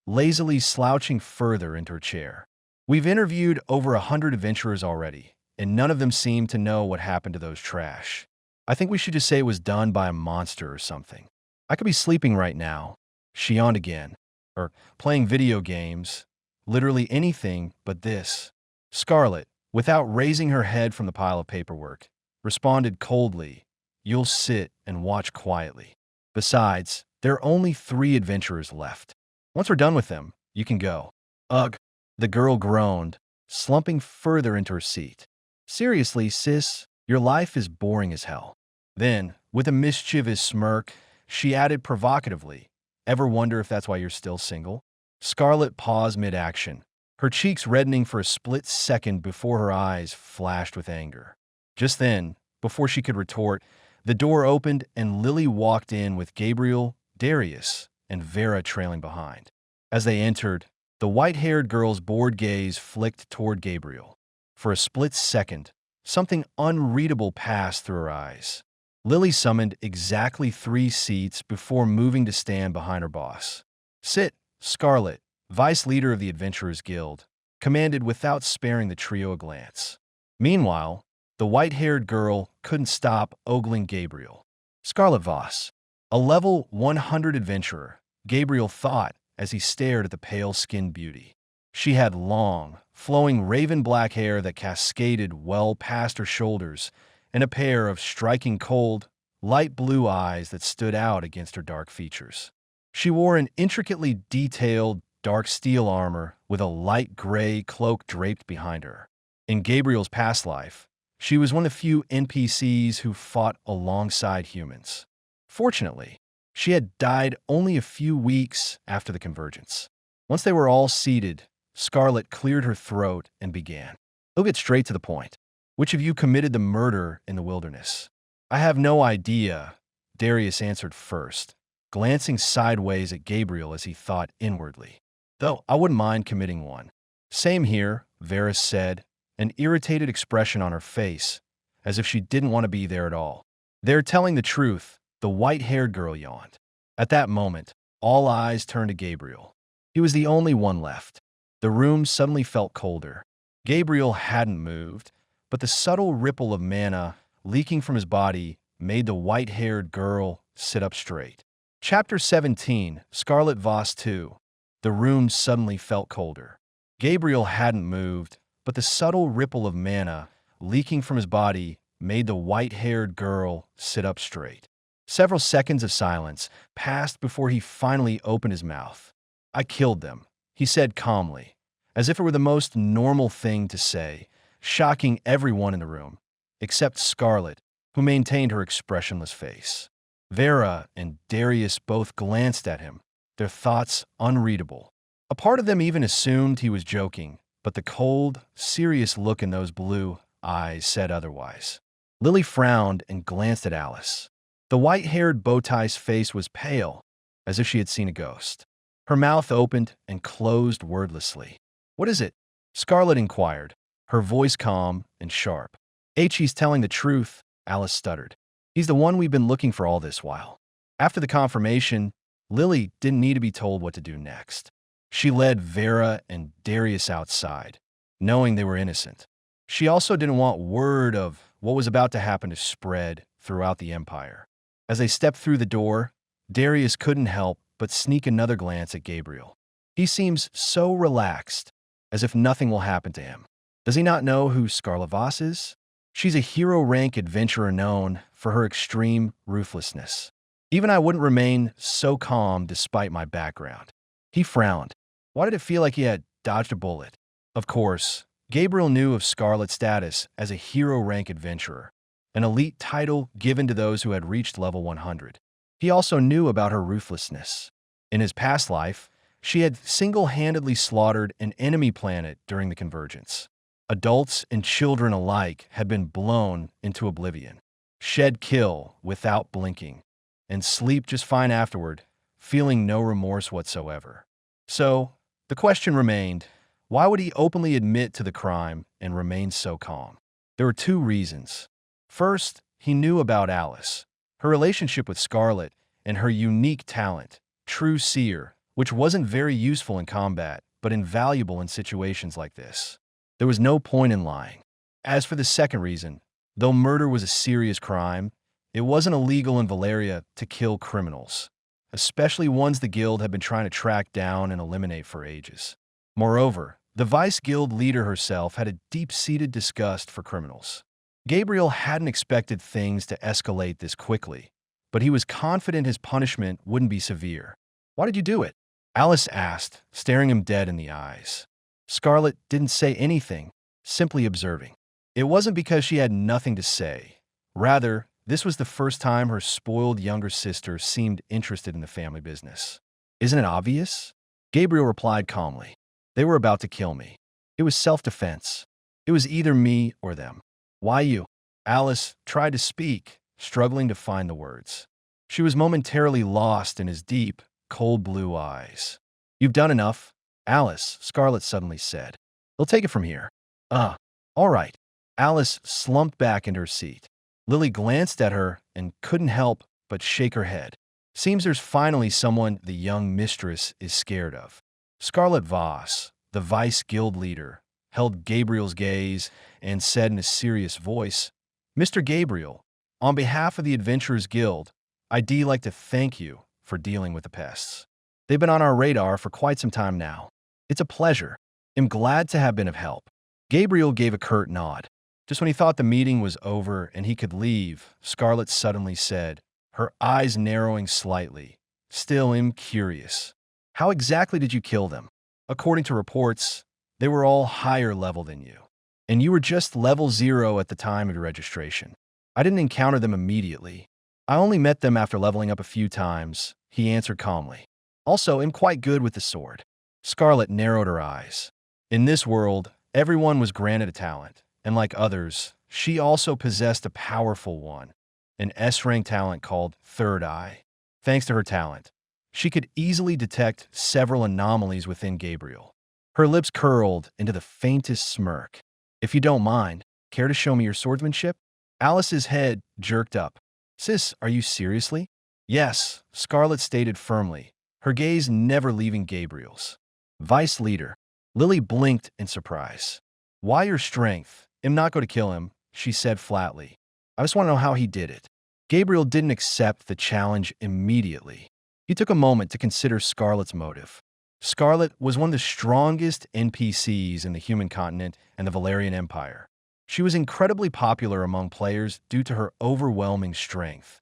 lazily slouching further into her chair. We've interviewed over 100 adventurers already, and none of them seem to know what happened to those trash. I think we should just say it was done by a monster or something. I could be sleeping right now. She yawned again. Or playing video games. Literally anything but this. Scarlet, without raising her head from the pile of paperwork, responded coldly, You'll sit and watch quietly. Besides, there are only 3 adventurers left. Once we're done with them, you can go. Ugh, the girl groaned, slumping further into her seat. Seriously, sis, your life is boring as hell. Then, with a mischievous smirk, she added provocatively, Ever wonder if that's why you're still single? Scarlet paused mid-action, her cheeks reddening for a split second before her eyes flashed with anger. Just then, before she could retort, the door opened and Lily walked in with Gabriel, Darius, and Vera trailing behind. As they entered, the white-haired girl's bored gaze flicked toward Gabriel. For a split second, something unreadable passed through her eyes. Lily summoned exactly 3 seats before moving to stand behind her boss. Sit, Scarlet, vice leader of the Adventurers Guild, commanded without sparing the trio a glance. Meanwhile, the white-haired girl couldn't stop ogling Gabriel. Scarlet Voss, a level 100 adventurer, Gabriel thought as he stared at the pale-skinned beauty. She had long, flowing raven-black hair that cascaded well past her shoulders and a pair of striking cold, light blue eyes that stood out against her dark features. She wore an intricately detailed, dark steel armor with a light gray cloak draped behind her. In Gabriel's past life, she was one of the few NPCs who fought alongside humans. Fortunately, she had died only a few weeks after the convergence. Once they were all seated, Scarlet cleared her throat and began. We'll get straight to the point. Which of you committed the murder in the wilderness? I have no idea, Darius answered first, glancing sideways at Gabriel as he thought inwardly. Though I wouldn't mind committing one. Same here, Vera said, an irritated expression on her face, as if she didn't want to be there at all. They're telling the truth, the white-haired girl yawned. At that moment, all eyes turned to Gabriel. He was the only one left. The room suddenly felt colder. Gabriel hadn't moved, but the subtle ripple of mana leaking from his body made the white-haired girl sit up straight. Chapter 17, Scarlet Voss 2. The room suddenly felt colder. Gabriel hadn't moved, but the subtle ripple of mana leaking from his body made the white-haired girl sit up straight. Several seconds of silence passed before he finally opened his mouth. I killed them, he said calmly, as if it were the most normal thing to say, shocking everyone in the room, except Scarlet, who maintained her expressionless face. Vera and Darius both glanced at him, their thoughts unreadable. A part of them even assumed he was joking, but the cold, serious look in those blue eyes said otherwise. Lily frowned and glanced at Alice. The white-haired bow-tie's face was pale, as if she had seen a ghost. Her mouth opened and closed wordlessly. "What is it?" Scarlet inquired, her voice calm and sharp. "He's telling the truth," Alice stuttered. "He's the one we've been looking for all this while." After the confirmation, Lily didn't need to be told what to do next. She led Vera and Darius outside, knowing they were innocent. She also didn't want word of what was about to happen to spread throughout the Empire. As they stepped through the door, Darius couldn't help but sneak another glance at Gabriel. He seems so relaxed, as if nothing will happen to him. Does he not know who Scarlet Voss is? She's a hero-rank adventurer known for her extreme ruthlessness. Even I wouldn't remain so calm despite my background. He frowned. Why did it feel like he had dodged a bullet? Of course, Gabriel knew of Scarlet's status as a hero-rank adventurer, an elite title given to those who had reached level 100. He also knew about her ruthlessness. In his past life, she had single-handedly slaughtered an enemy planet during the Convergence. Adults and children alike had been blown into oblivion. Shed kill without blinking, and sleep just fine afterward, feeling no remorse whatsoever. So, the question remained, why would he openly admit to the crime and remain so calm? There were two reasons. First, he knew about Alice, her relationship with Scarlet, and her unique talent, True Seer, which wasn't very useful in combat, but invaluable in situations like this. There was no point in lying. As for the second reason, though murder was a serious crime, it wasn't illegal in Valeria to kill criminals, especially ones the guild had been trying to track down and eliminate for ages. Moreover, the Vice Guild leader herself had a deep-seated disgust for criminals. Gabriel hadn't expected things to escalate this quickly, but he was confident his punishment wouldn't be severe. "Why did you do it?" Alice asked, staring him dead in the eyes. Scarlet didn't say anything, simply observing. It wasn't because she had nothing to say. Rather, this was the first time her spoiled younger sister seemed interested in the family business. "Isn't it obvious?" Gabriel replied calmly. "They were about to kill me. It was self-defense. It was either me or them." "Why you?" Alice tried to speak, struggling to find the words. She was momentarily lost in his deep, cold blue eyes. "You've done enough, Alice," Scarlet suddenly said. "We'll take it from here." All right." Alice slumped back into her seat. Lily glanced at her and couldn't help but shake her head. "Seems there's finally someone the young mistress is scared of." Scarlet Voss, the Vice Guild leader, held Gabriel's gaze and said in a serious voice, "Mr. Gabriel, on behalf of the Adventurers Guild, I'd like to thank you for dealing with the pests. They've been on our radar for quite some time now. It's a pleasure. I'm glad to have been of help." Gabriel gave a curt nod. Just when he thought the meeting was over and he could leave, Scarlet suddenly said, her eyes narrowing slightly. "Still, I'm curious. How exactly did you kill them? According to reports, they were all higher level than you. And you were just level 0 at the time of your registration." "I didn't encounter them immediately. I only met them after leveling up a few times," he answered calmly. "Also, I'm quite good with the sword." Scarlet narrowed her eyes. In this world, everyone was granted a talent, and like others, she also possessed a powerful one, an S-rank talent called Third Eye. Thanks to her talent, she could easily detect several anomalies within Gabriel. Her lips curled into the faintest smirk. "If you don't mind, care to show me your swordsmanship?" Alice's head jerked up. "Sis, are you seriously?" "Yes," Scarlet stated firmly, her gaze never leaving Gabriel's. "Vice leader." Lily blinked in surprise. "Why your strength? I'm not going to kill him," she said flatly. "I just want to know how he did it." Gabriel didn't accept the challenge immediately. He took a moment to consider Scarlet's motive. Scarlet was one of the strongest NPCs in the human continent and the Valerian Empire. She was incredibly popular among players due to her overwhelming strength.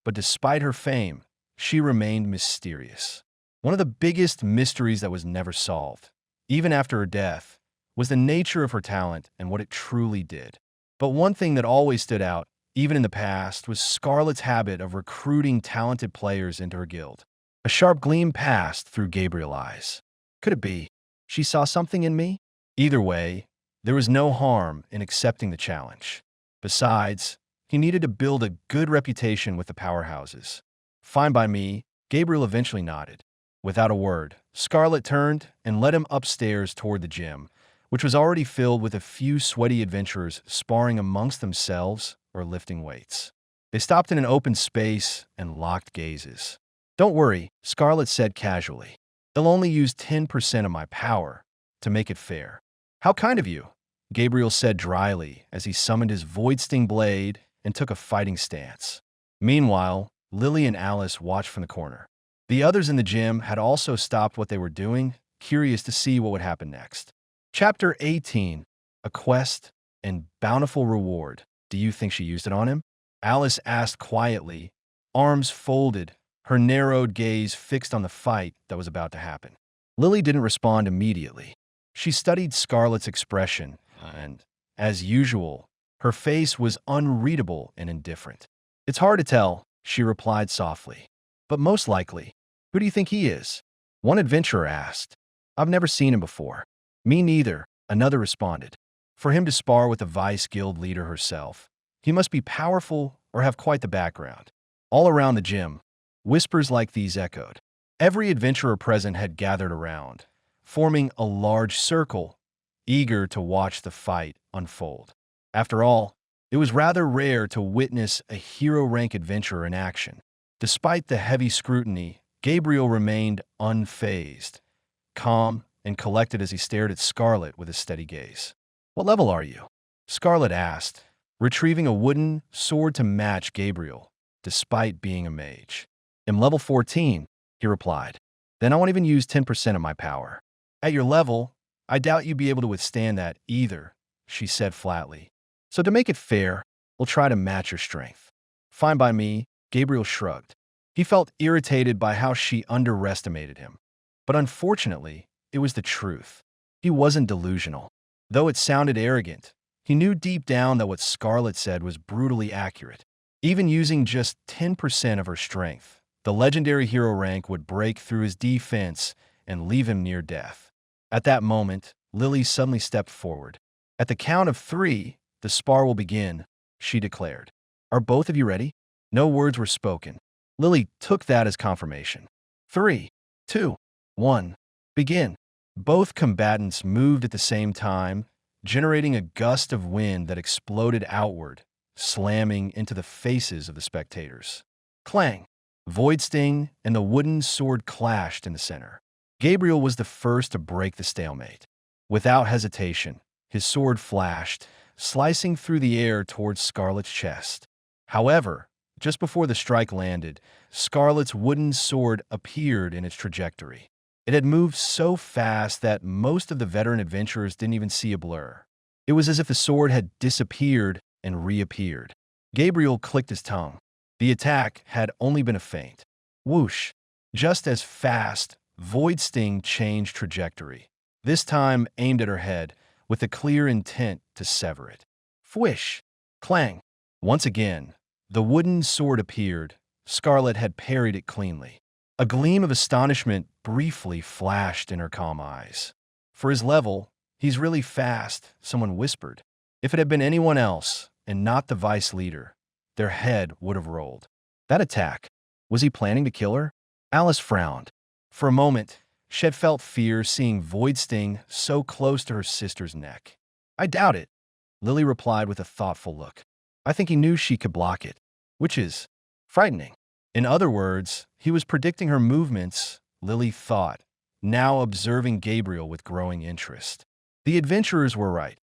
But despite her fame, she remained mysterious. One of the biggest mysteries that was never solved, even after her death, was the nature of her talent and what it truly did. But one thing that always stood out, even in the past, was Scarlet's habit of recruiting talented players into her guild. A sharp gleam passed through Gabriel's eyes. Could it be she saw something in me? Either way, there was no harm in accepting the challenge. Besides, He needed to build a good reputation with the powerhouses. Fine by me, Gabriel eventually nodded. Without a word, Scarlet turned and led him upstairs toward the gym, which was already filled with a few sweaty adventurers sparring amongst themselves or lifting weights. They stopped in an open space and locked gazes. "Don't worry," Scarlet said casually. "They'll only use 10% of my power to make it fair." "How kind of you," Gabriel said dryly as he summoned his Void Sting blade and took a fighting stance. Meanwhile, Lily and Alice watched from the corner. The others in the gym had also stopped what they were doing, curious to see what would happen next. Chapter 18. A Quest and Bountiful Reward. "Do you think she used it on him?" Alice asked quietly, arms folded, her narrowed gaze fixed on the fight that was about to happen. Lily didn't respond immediately. She studied Scarlet's expression, and, as usual, her face was unreadable and indifferent. "It's hard to tell," she replied softly. "But most likely. Who do you think he is?" One adventurer asked. "I've never seen him before." "Me neither," another responded. "For him to spar with the Vice Guild leader herself, he must be powerful or have quite the background." All around the gym, whispers like these echoed. Every adventurer present had gathered around, forming a large circle, eager to watch the fight unfold. After all, it was rather rare to witness a hero-rank adventurer in action. Despite the heavy scrutiny, Gabriel remained unfazed, calm and collected as he stared at Scarlet with a steady gaze. "What level are you?" Scarlet asked, retrieving a wooden sword to match Gabriel, despite being a mage. "I'm level 14, he replied. "Then I won't even use 10% of my power." "At your level, I doubt you'd be able to withstand that either," she said flatly. "So to make it fair, we'll try to match your strength." "Fine by me," Gabriel shrugged. He felt irritated by how she underestimated him. But unfortunately, it was the truth. He wasn't delusional. Though it sounded arrogant, he knew deep down that what Scarlet said was brutally accurate. Even using just 10% of her strength, the legendary hero rank would break through his defense and leave him near death. At that moment, Lily suddenly stepped forward. "At the count of 3, the spar will begin," she declared. "Are both of you ready?" No words were spoken. Lily took that as confirmation. 3, 2, 1, begin." Both combatants moved at the same time, generating a gust of wind that exploded outward, slamming into the faces of the spectators. Clang! Void Sting and the wooden sword clashed in the center. Gabriel was the first to break the stalemate. Without hesitation, his sword flashed, slicing through the air towards Scarlet's chest. However, just before the strike landed, Scarlet's wooden sword appeared in its trajectory. It had moved so fast that most of the veteran adventurers didn't even see a blur. It was as if the sword had disappeared and reappeared. Gabriel clicked his tongue. The attack had only been a feint. Whoosh! Just as fast, Void Sting changed trajectory, this time aimed at her head, with a clear intent to sever it. Fwish! Clang! Once again, the wooden sword appeared. Scarlet had parried it cleanly. A gleam of astonishment briefly flashed in her calm eyes. "For his level, he's really fast," someone whispered. If it had been anyone else, and not the vice leader, their head would have rolled. That attack, was he planning to kill her? Alice frowned. For a moment, she had felt fear seeing Void Sting so close to her sister's neck. "I doubt it," Lily replied with a thoughtful look. "I think he knew she could block it, which is frightening." In other words, he was predicting her movements, Lily thought, now observing Gabriel with growing interest. The adventurers were right.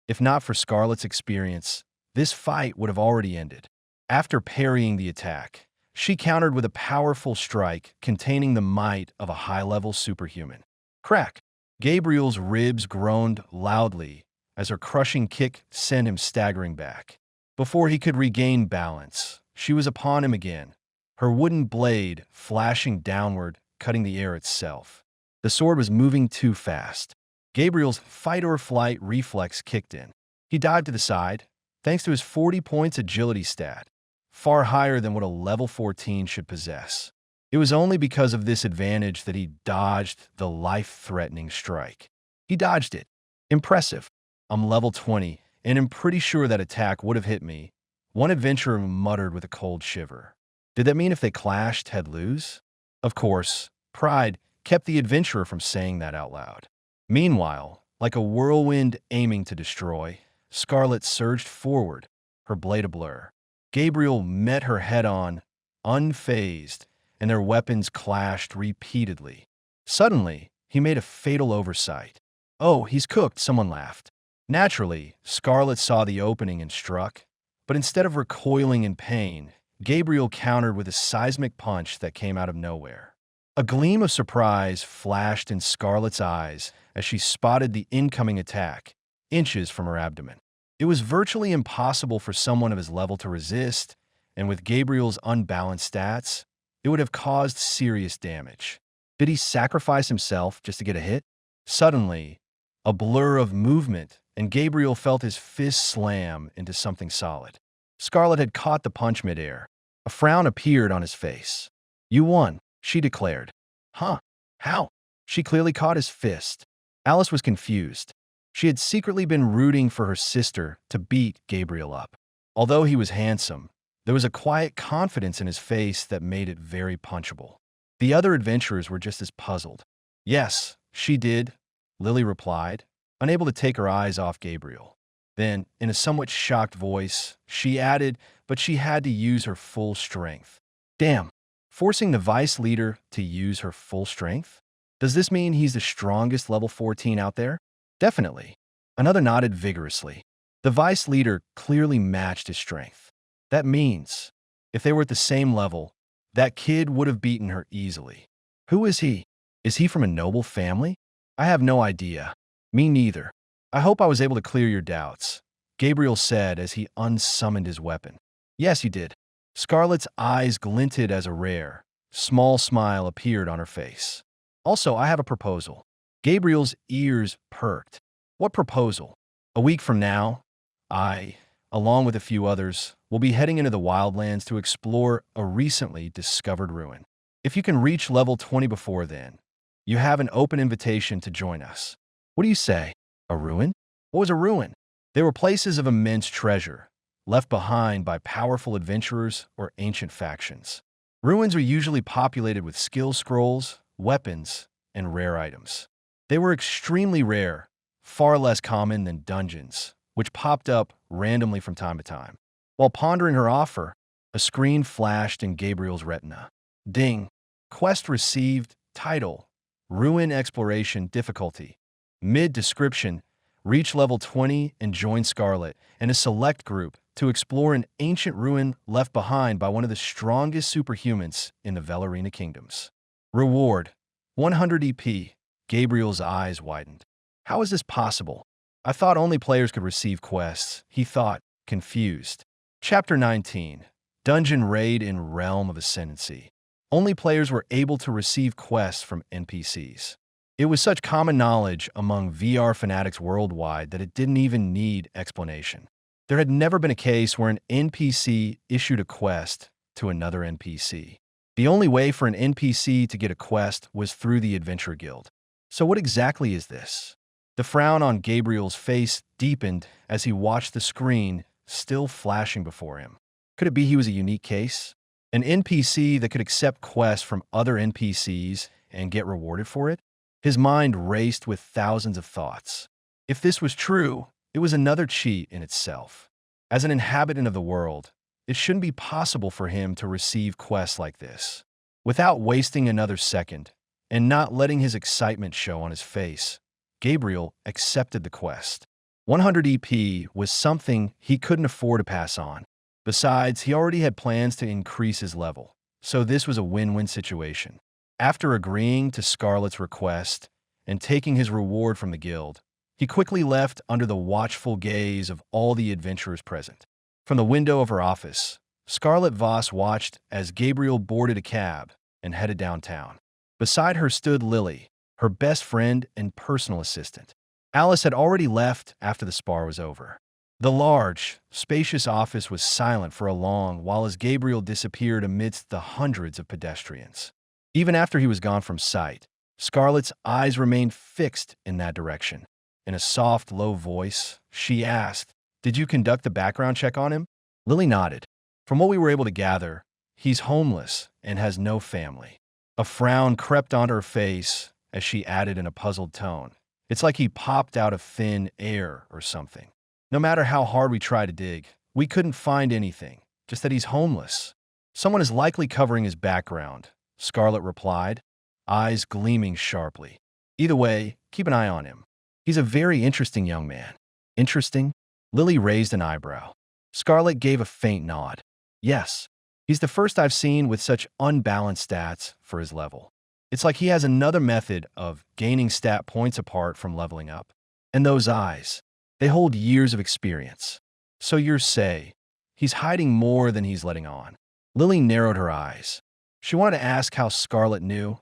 If not for Scarlet's experience, this fight would have already ended. After parrying the attack, she countered with a powerful strike containing the might of a high-level superhuman. Crack! Gabriel's ribs groaned loudly as her crushing kick sent him staggering back. Before he could regain balance, she was upon him again, her wooden blade flashing downward, cutting the air itself. The sword was moving too fast. Gabriel's fight-or-flight reflex kicked in. He dived to the side, thanks to his 40 points agility stat, far higher than what a level 14 should possess. It was only because of this advantage that he dodged the life-threatening strike. He dodged it. Impressive. I'm level 20, and I'm pretty sure that attack would have hit me, One adventurer muttered with a cold shiver. Did that mean if they clashed, he'd lose? Of course, pride kept the adventurer from saying that out loud. Meanwhile, like a whirlwind aiming to destroy, Scarlet surged forward, her blade a blur. Gabriel met her head-on, unfazed, and their weapons clashed repeatedly. Suddenly, he made a fatal oversight. "Oh, he's cooked," someone laughed. Naturally, Scarlet saw the opening and struck, but instead of recoiling in pain, Gabriel countered with a seismic punch that came out of nowhere. A gleam of surprise flashed in Scarlet's eyes as she spotted the incoming attack, inches from her abdomen. It was virtually impossible for someone of his level to resist, and with Gabriel's unbalanced stats, it would have caused serious damage. Did he sacrifice himself just to get a hit? Suddenly, a blur of movement, and Gabriel felt his fist slam into something solid. Scarlet had caught the punch midair. A frown appeared on his face. "You won," she declared. "Huh? How?" She clearly caught his fist. Alice was confused. She had secretly been rooting for her sister to beat Gabriel up. Although he was handsome, there was a quiet confidence in his face that made it very punchable. The other adventurers were just as puzzled. "Yes, she did," Lily replied, unable to take her eyes off Gabriel. Then, in a somewhat shocked voice, she added, "But she had to use her full strength." Damn, forcing the vice leader to use her full strength? Does this mean he's the strongest level 14 out there? Definitely. Another nodded vigorously. The vice leader clearly matched his strength. That means, if they were at the same level, that kid would have beaten her easily. Who is he? Is he from a noble family? I have no idea. Me neither. I hope I was able to clear your doubts, Gabriel said as he unsummoned his weapon. Yes, you did. Scarlet's eyes glinted as a rare, small smile appeared on her face. Also, I have a proposal. Gabriel's ears perked. What proposal? A week from now, I, along with a few others, will be heading into the wildlands to explore a recently discovered ruin. If you can reach level 20 before then, you have an open invitation to join us. What do you say? A ruin? What was a ruin? They were places of immense treasure, left behind by powerful adventurers or ancient factions. Ruins are usually populated with skill scrolls, weapons, and rare items. They were extremely rare, far less common than dungeons, which popped up randomly from time to time. While pondering her offer, a screen flashed in Gabriel's retina. Ding. Quest received. Title: Ruin Exploration Difficulty. Mid-description: reach level 20 and join Scarlet and a select group to explore an ancient ruin left behind by one of the strongest superhumans in the Valerina Kingdoms. Reward: 100 EP. Gabriel's eyes widened. How is this possible? I thought only players could receive quests, he thought, confused. Chapter 19. Dungeon Raid in Realm of Ascendancy. Only players were able to receive quests from NPCs. It was such common knowledge among VR fanatics worldwide that it didn't even need explanation. There had never been a case where an NPC issued a quest to another NPC. The only way for an NPC to get a quest was through the Adventure Guild. So what exactly is this? The frown on Gabriel's face deepened as he watched the screen still flashing before him. Could it be he was a unique case? An NPC that could accept quests from other NPCs and get rewarded for it? His mind raced with thousands of thoughts. If this was true, it was another cheat in itself. As an inhabitant of the world, it shouldn't be possible for him to receive quests like this. Without wasting another second, and not letting his excitement show on his face, Gabriel accepted the quest. 100 EP was something he couldn't afford to pass on. Besides, he already had plans to increase his level, so this was a win-win situation. After agreeing to Scarlet's request and taking his reward from the guild, he quickly left under the watchful gaze of all the adventurers present. From the window of her office, Scarlet Voss watched as Gabriel boarded a cab and headed downtown. Beside her stood Lily, her best friend and personal assistant. Alice had already left after the spar was over. The large, spacious office was silent for a long while as Gabriel disappeared amidst the hundreds of pedestrians. Even after he was gone from sight, Scarlet's eyes remained fixed in that direction. In a soft, low voice, she asked, "Did you conduct the background check on him?" Lily nodded. From what we were able to gather, he's homeless and has no family. A frown crept onto her face as she added in a puzzled tone. It's like he popped out of thin air or something. No matter how hard we tried to dig, we couldn't find anything, just that he's homeless. Someone is likely covering his background, Scarlett replied, eyes gleaming sharply. Either way, keep an eye on him. He's a very interesting young man. Interesting? Lily raised an eyebrow. Scarlett gave a faint nod. Yes, he's the first I've seen with such unbalanced stats for his level. It's like he has another method of gaining stat points apart from leveling up. And those eyes, they hold years of experience. So you're say, he's hiding more than he's letting on. Lily narrowed her eyes. She wanted to ask how Scarlett knew,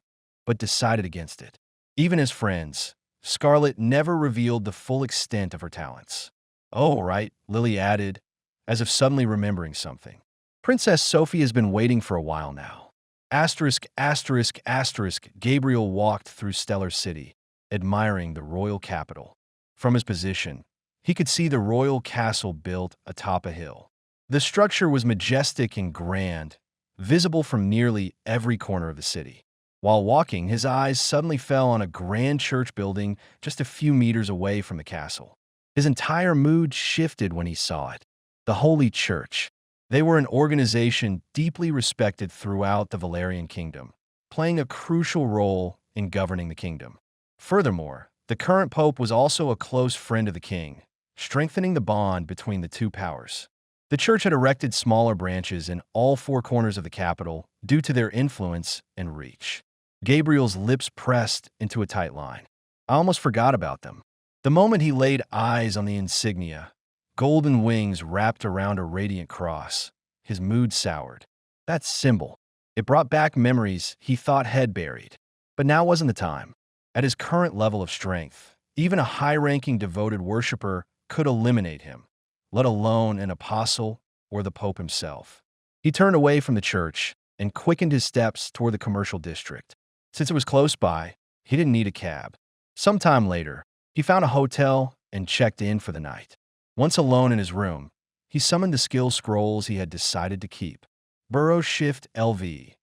but decided against it. Even as friends, Scarlett never revealed the full extent of her talents. Oh, right, Lily added, as if suddenly remembering something. Princess Sophie has been waiting for a while now. Asterisk, asterisk, asterisk, Gabriel walked through Stellar City, admiring the royal capital. From his position, he could see the royal castle built atop a hill. The structure was majestic and grand, visible from nearly every corner of the city. While walking, his eyes suddenly fell on a grand church building just a few meters away from the castle. His entire mood shifted when he saw it. The Holy Church. They were an organization deeply respected throughout the Valerian kingdom, playing a crucial role in governing the kingdom. Furthermore, the current pope was also a close friend of the king, strengthening the bond between the two powers. The church had erected smaller branches in all four corners of the capital due to their influence and reach. Gabriel's lips pressed into a tight line. I almost forgot about them. The moment he laid eyes on the insignia, golden wings wrapped around a radiant cross, his mood soured. That symbol, it brought back memories he thought had buried. But now wasn't the time. At his current level of strength, even a high-ranking devoted worshiper could eliminate him, let alone an apostle or the Pope himself. He turned away from the church and quickened his steps toward the commercial district. Since it was close by, he didn't need a cab. Sometime later, he found a hotel and checked in for the night. Once alone in his room, he summoned the skill scrolls he had decided to keep. Burrow Shift LV.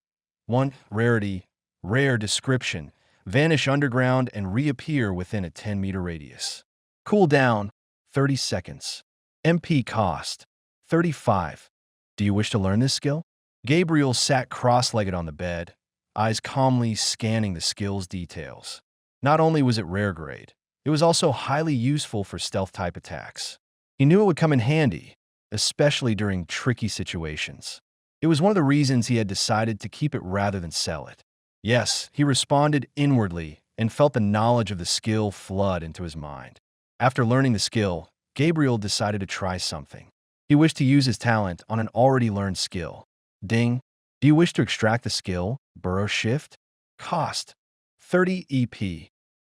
1. Rarity. Rare description. Vanish underground and reappear within a 10-meter radius. Cool down. 30 seconds. MP cost. 35. Do you wish to learn this skill? Gabriel sat cross-legged on the bed, eyes calmly scanning the skill's details. Not only was it rare grade, it was also highly useful for stealth-type attacks. He knew it would come in handy, especially during tricky situations. It was one of the reasons he had decided to keep it rather than sell it. Yes, he responded inwardly and felt the knowledge of the skill flood into his mind. After learning the skill, Gabriel decided to try something. He wished to use his talent on an already learned skill. Ding. Do you wish to extract the skill? Burrow Shift? Cost. 30 EP.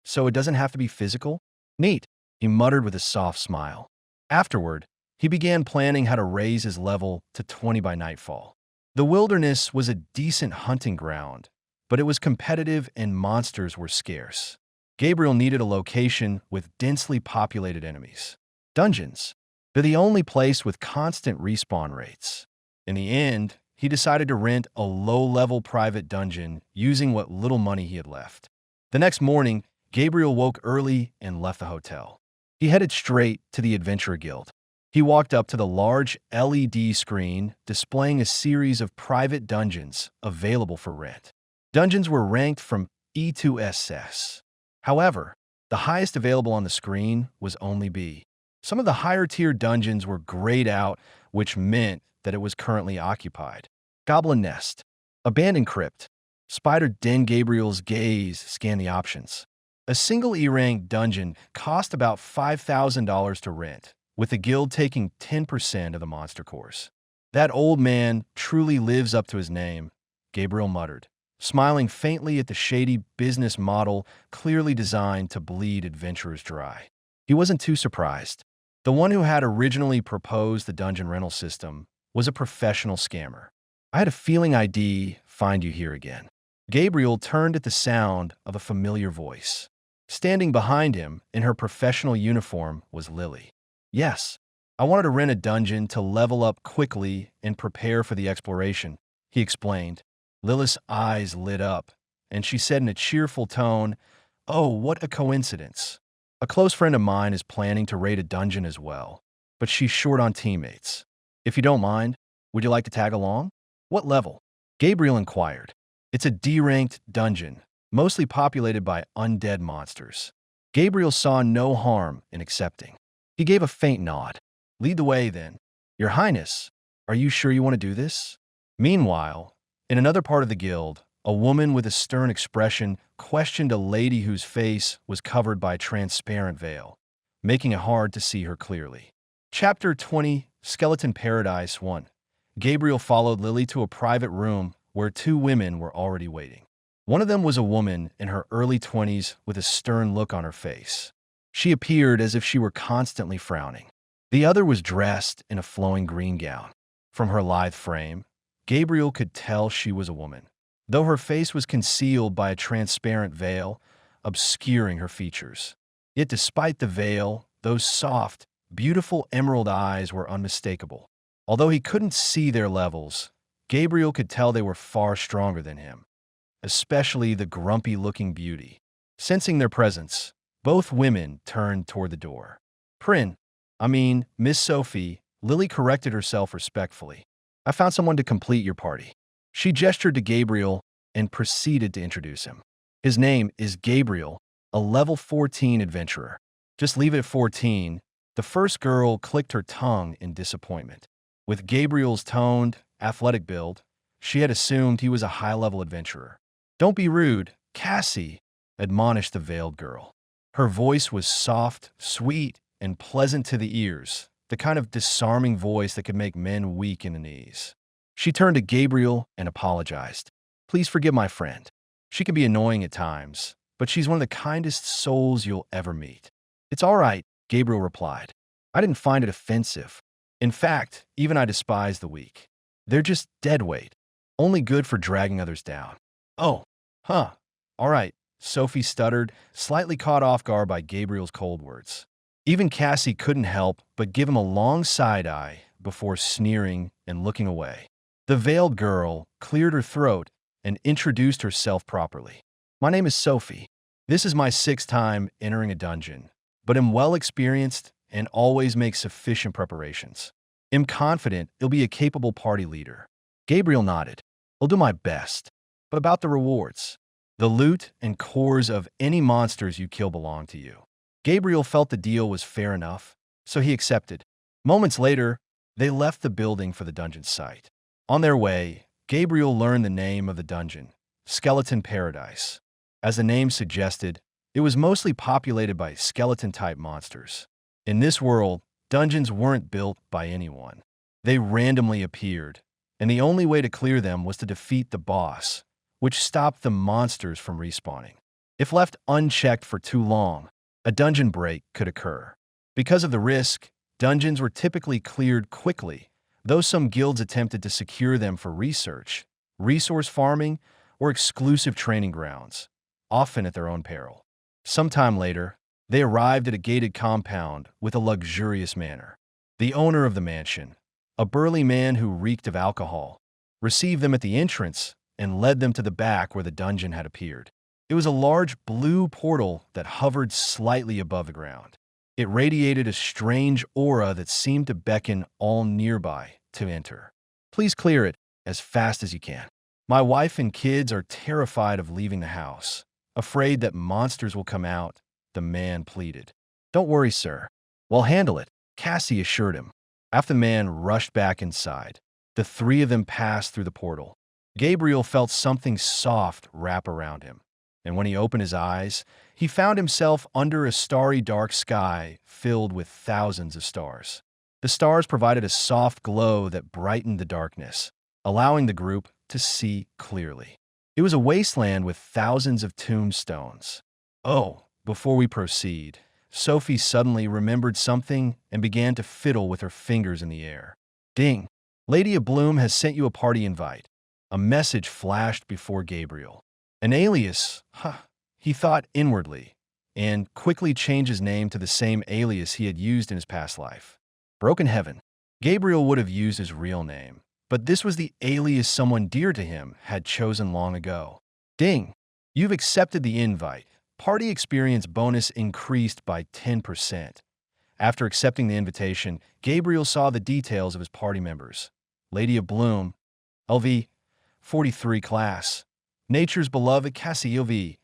So it doesn't have to be physical? Neat, he muttered with a soft smile. Afterward, he began planning how to raise his level to 20 by nightfall. The wilderness was a decent hunting ground, but it was competitive and monsters were scarce. Gabriel needed a location with densely populated enemies. Dungeons. They're the only place with constant respawn rates. In the end, he decided to rent a low-level private dungeon using what little money he had left. The next morning, Gabriel woke early and left the hotel. He headed straight to the Adventurer Guild. He walked up to the large LED screen displaying a series of private dungeons available for rent. Dungeons were ranked from E to SS. However, the highest available on the screen was only B. Some of the higher-tier dungeons were grayed out, which meant that it was currently occupied. Goblin Nest. Abandoned Crypt. Spider Den. Gabriel's gaze scanned the options. A single E-rank dungeon cost about $5,000 to rent, with the guild taking 10% of the monster cores. That old man truly lives up to his name, Gabriel muttered, smiling faintly at the shady business model clearly designed to bleed adventurers dry. He wasn't too surprised. The one who had originally proposed the dungeon rental system was a professional scammer. I had a feeling I'd find you here again. Gabriel turned at the sound of a familiar voice. Standing behind him in her professional uniform was Lily. Yes, I wanted to rent a dungeon to level up quickly and prepare for the exploration, he explained. Lilith's eyes lit up, and she said in a cheerful tone, "Oh, what a coincidence. A close friend of mine is planning to raid a dungeon as well, but she's short on teammates. If you don't mind, would you like to tag along?" "What level?" Gabriel inquired. "It's a D-ranked dungeon, mostly populated by undead monsters." Gabriel saw no harm in accepting. He gave a faint nod. "Lead the way, then." "Your Highness, are you sure you want to do this?" Meanwhile, in another part of the guild, a woman with a stern expression questioned a lady whose face was covered by a transparent veil, making it hard to see her clearly. Chapter 20, Skeleton Paradise 1. Gabriel followed Lily to a private room where two women were already waiting. One of them was a woman in her early 20s with a stern look on her face. She appeared as if she were constantly frowning. The other was dressed in a flowing green gown. From her lithe frame, Gabriel could tell she was a woman, though her face was concealed by a transparent veil, obscuring her features. Yet despite the veil, those soft, beautiful emerald eyes were unmistakable. Although he couldn't see their levels, Gabriel could tell they were far stronger than him, especially the grumpy-looking beauty. Sensing their presence, both women turned toward the door. Miss Sophie," Lily corrected herself respectfully. "I found someone to complete your party." She gestured to Gabriel and proceeded to introduce him. "His name is Gabriel, a level 14 adventurer." "Just leave it at 14. The first girl clicked her tongue in disappointment. With Gabriel's toned, athletic build, she had assumed he was a high-level adventurer. "Don't be rude, Cassie," admonished the veiled girl. Her voice was soft, sweet, and pleasant to the ears, the kind of disarming voice that could make men weak in the knees. She turned to Gabriel and apologized. "Please forgive my friend. She can be annoying at times, but she's one of the kindest souls you'll ever meet." "It's all right," Gabriel replied. "I didn't find it offensive. In fact, even I despise the weak. They're just dead weight, only good for dragging others down." "Oh, huh. All right," Sophie stuttered, slightly caught off guard by Gabriel's cold words. Even Cassie couldn't help but give him a long side-eye before sneering and looking away. The veiled girl cleared her throat and introduced herself properly. "My name is Sophie. This is my 6th time entering a dungeon, but am well experienced and always make sufficient preparations. Am confident you'll be a capable party leader." Gabriel nodded. "I'll do my best. But about the rewards, the loot and cores of any monsters you kill belong to you." Gabriel felt the deal was fair enough, so he accepted. Moments later, they left the building for the dungeon site. On their way, Gabriel learned the name of the dungeon, Skeleton Paradise. As the name suggested, it was mostly populated by skeleton-type monsters. In this world, dungeons weren't built by anyone. They randomly appeared, and the only way to clear them was to defeat the boss, which stopped the monsters from respawning. If left unchecked for too long, a dungeon break could occur. Because of the risk, dungeons were typically cleared quickly, though some guilds attempted to secure them for research, resource farming, or exclusive training grounds, often at their own peril. Sometime later, they arrived at a gated compound with a luxurious manor. The owner of the mansion, a burly man who reeked of alcohol, received them at the entrance and led them to the back where the dungeon had appeared. It was a large blue portal that hovered slightly above the ground. It radiated a strange aura that seemed to beckon all nearby to enter. "Please clear it as fast as you can. My wife and kids are terrified of leaving the house, afraid that monsters will come out," the man pleaded. "Don't worry, sir. We'll handle it," Cassie assured him. After the man rushed back inside, the three of them passed through the portal. Gabriel felt something soft wrap around him, and when he opened his eyes, he found himself under a starry dark sky filled with thousands of stars. The stars provided a soft glow that brightened the darkness, allowing the group to see clearly. It was a wasteland with thousands of tombstones. "Oh, before we proceed," Sophie suddenly remembered something and began to fiddle with her fingers in the air. "Ding! Lady of Bloom has sent you a party invite." A message flashed before Gabriel. An alias, he thought inwardly, and quickly changed his name to the same alias he had used in his past life. Broken Heaven. Gabriel would have used his real name, but this was the alias someone dear to him had chosen long ago. Ding! You've accepted the invite. Party experience bonus increased by 10%. After accepting the invitation, Gabriel saw the details of his party members. Lady of Bloom, LV, 43 class. Nature's Beloved Cassie LV,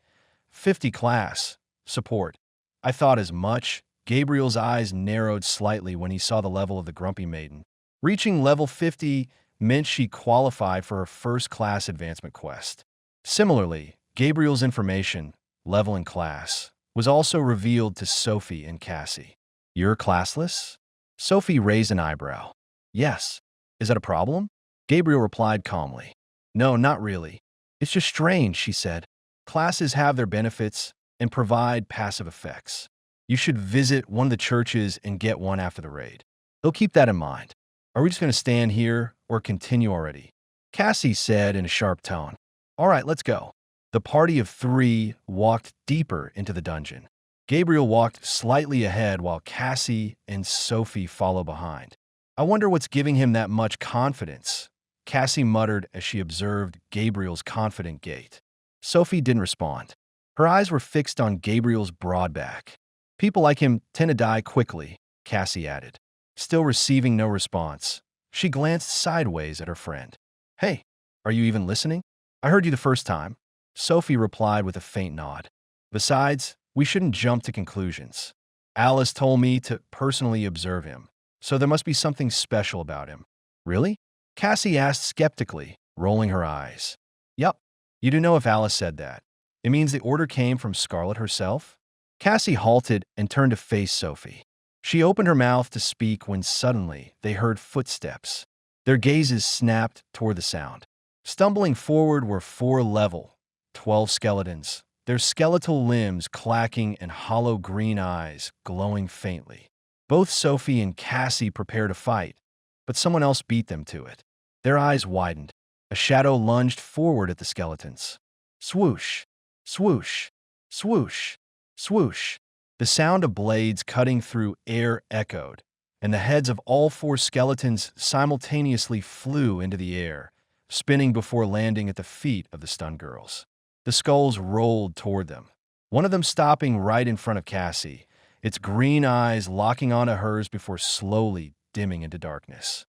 50 class. Support. I thought as much. Gabriel's eyes narrowed slightly when he saw the level of the Grumpy Maiden. Reaching level 50 meant she qualified for her first-class advancement quest. Similarly, Gabriel's information, level and class, was also revealed to Sophie and Cassie. You're classless? Sophie raised an eyebrow. Yes. Is that a problem? Gabriel replied calmly. No, not really. It's just strange, she said. Classes have their benefits and provide passive effects. You should visit one of the churches and get one after the raid. They'll keep that in mind. Are we just going to stand here or continue already? Cassie said in a sharp tone. All right, let's go. The party of 3 walked deeper into the dungeon. Gabriel walked slightly ahead while Cassie and Sophie followed behind. I wonder what's giving him that much confidence, Cassie muttered as she observed Gabriel's confident gait. Sophie didn't respond. Her eyes were fixed on Gabriel's broad back. People like him tend to die quickly, Cassie added. Still receiving no response, she glanced sideways at her friend. Hey, are you even listening? I heard you the first time. Sophie replied with a faint nod. Besides, we shouldn't jump to conclusions. Alice told me to personally observe him, so there must be something special about him. Really? Cassie asked skeptically, rolling her eyes. Yup. You do know if Alice said that. It means the order came from Scarlet herself? Cassie halted and turned to face Sophie. She opened her mouth to speak when suddenly they heard footsteps. Their gazes snapped toward the sound. Stumbling forward were 4 level, 12 skeletons, their skeletal limbs clacking and hollow green eyes glowing faintly. Both Sophie and Cassie prepared to fight, but someone else beat them to it. Their eyes widened. A shadow lunged forward at the skeletons. Swoosh, swoosh, swoosh, swoosh. The sound of blades cutting through air echoed, and the heads of all 4 skeletons simultaneously flew into the air, spinning before landing at the feet of the stunned girls. The skulls rolled toward them, one of them stopping right in front of Cassie, its green eyes locking onto hers before slowly dimming into darkness.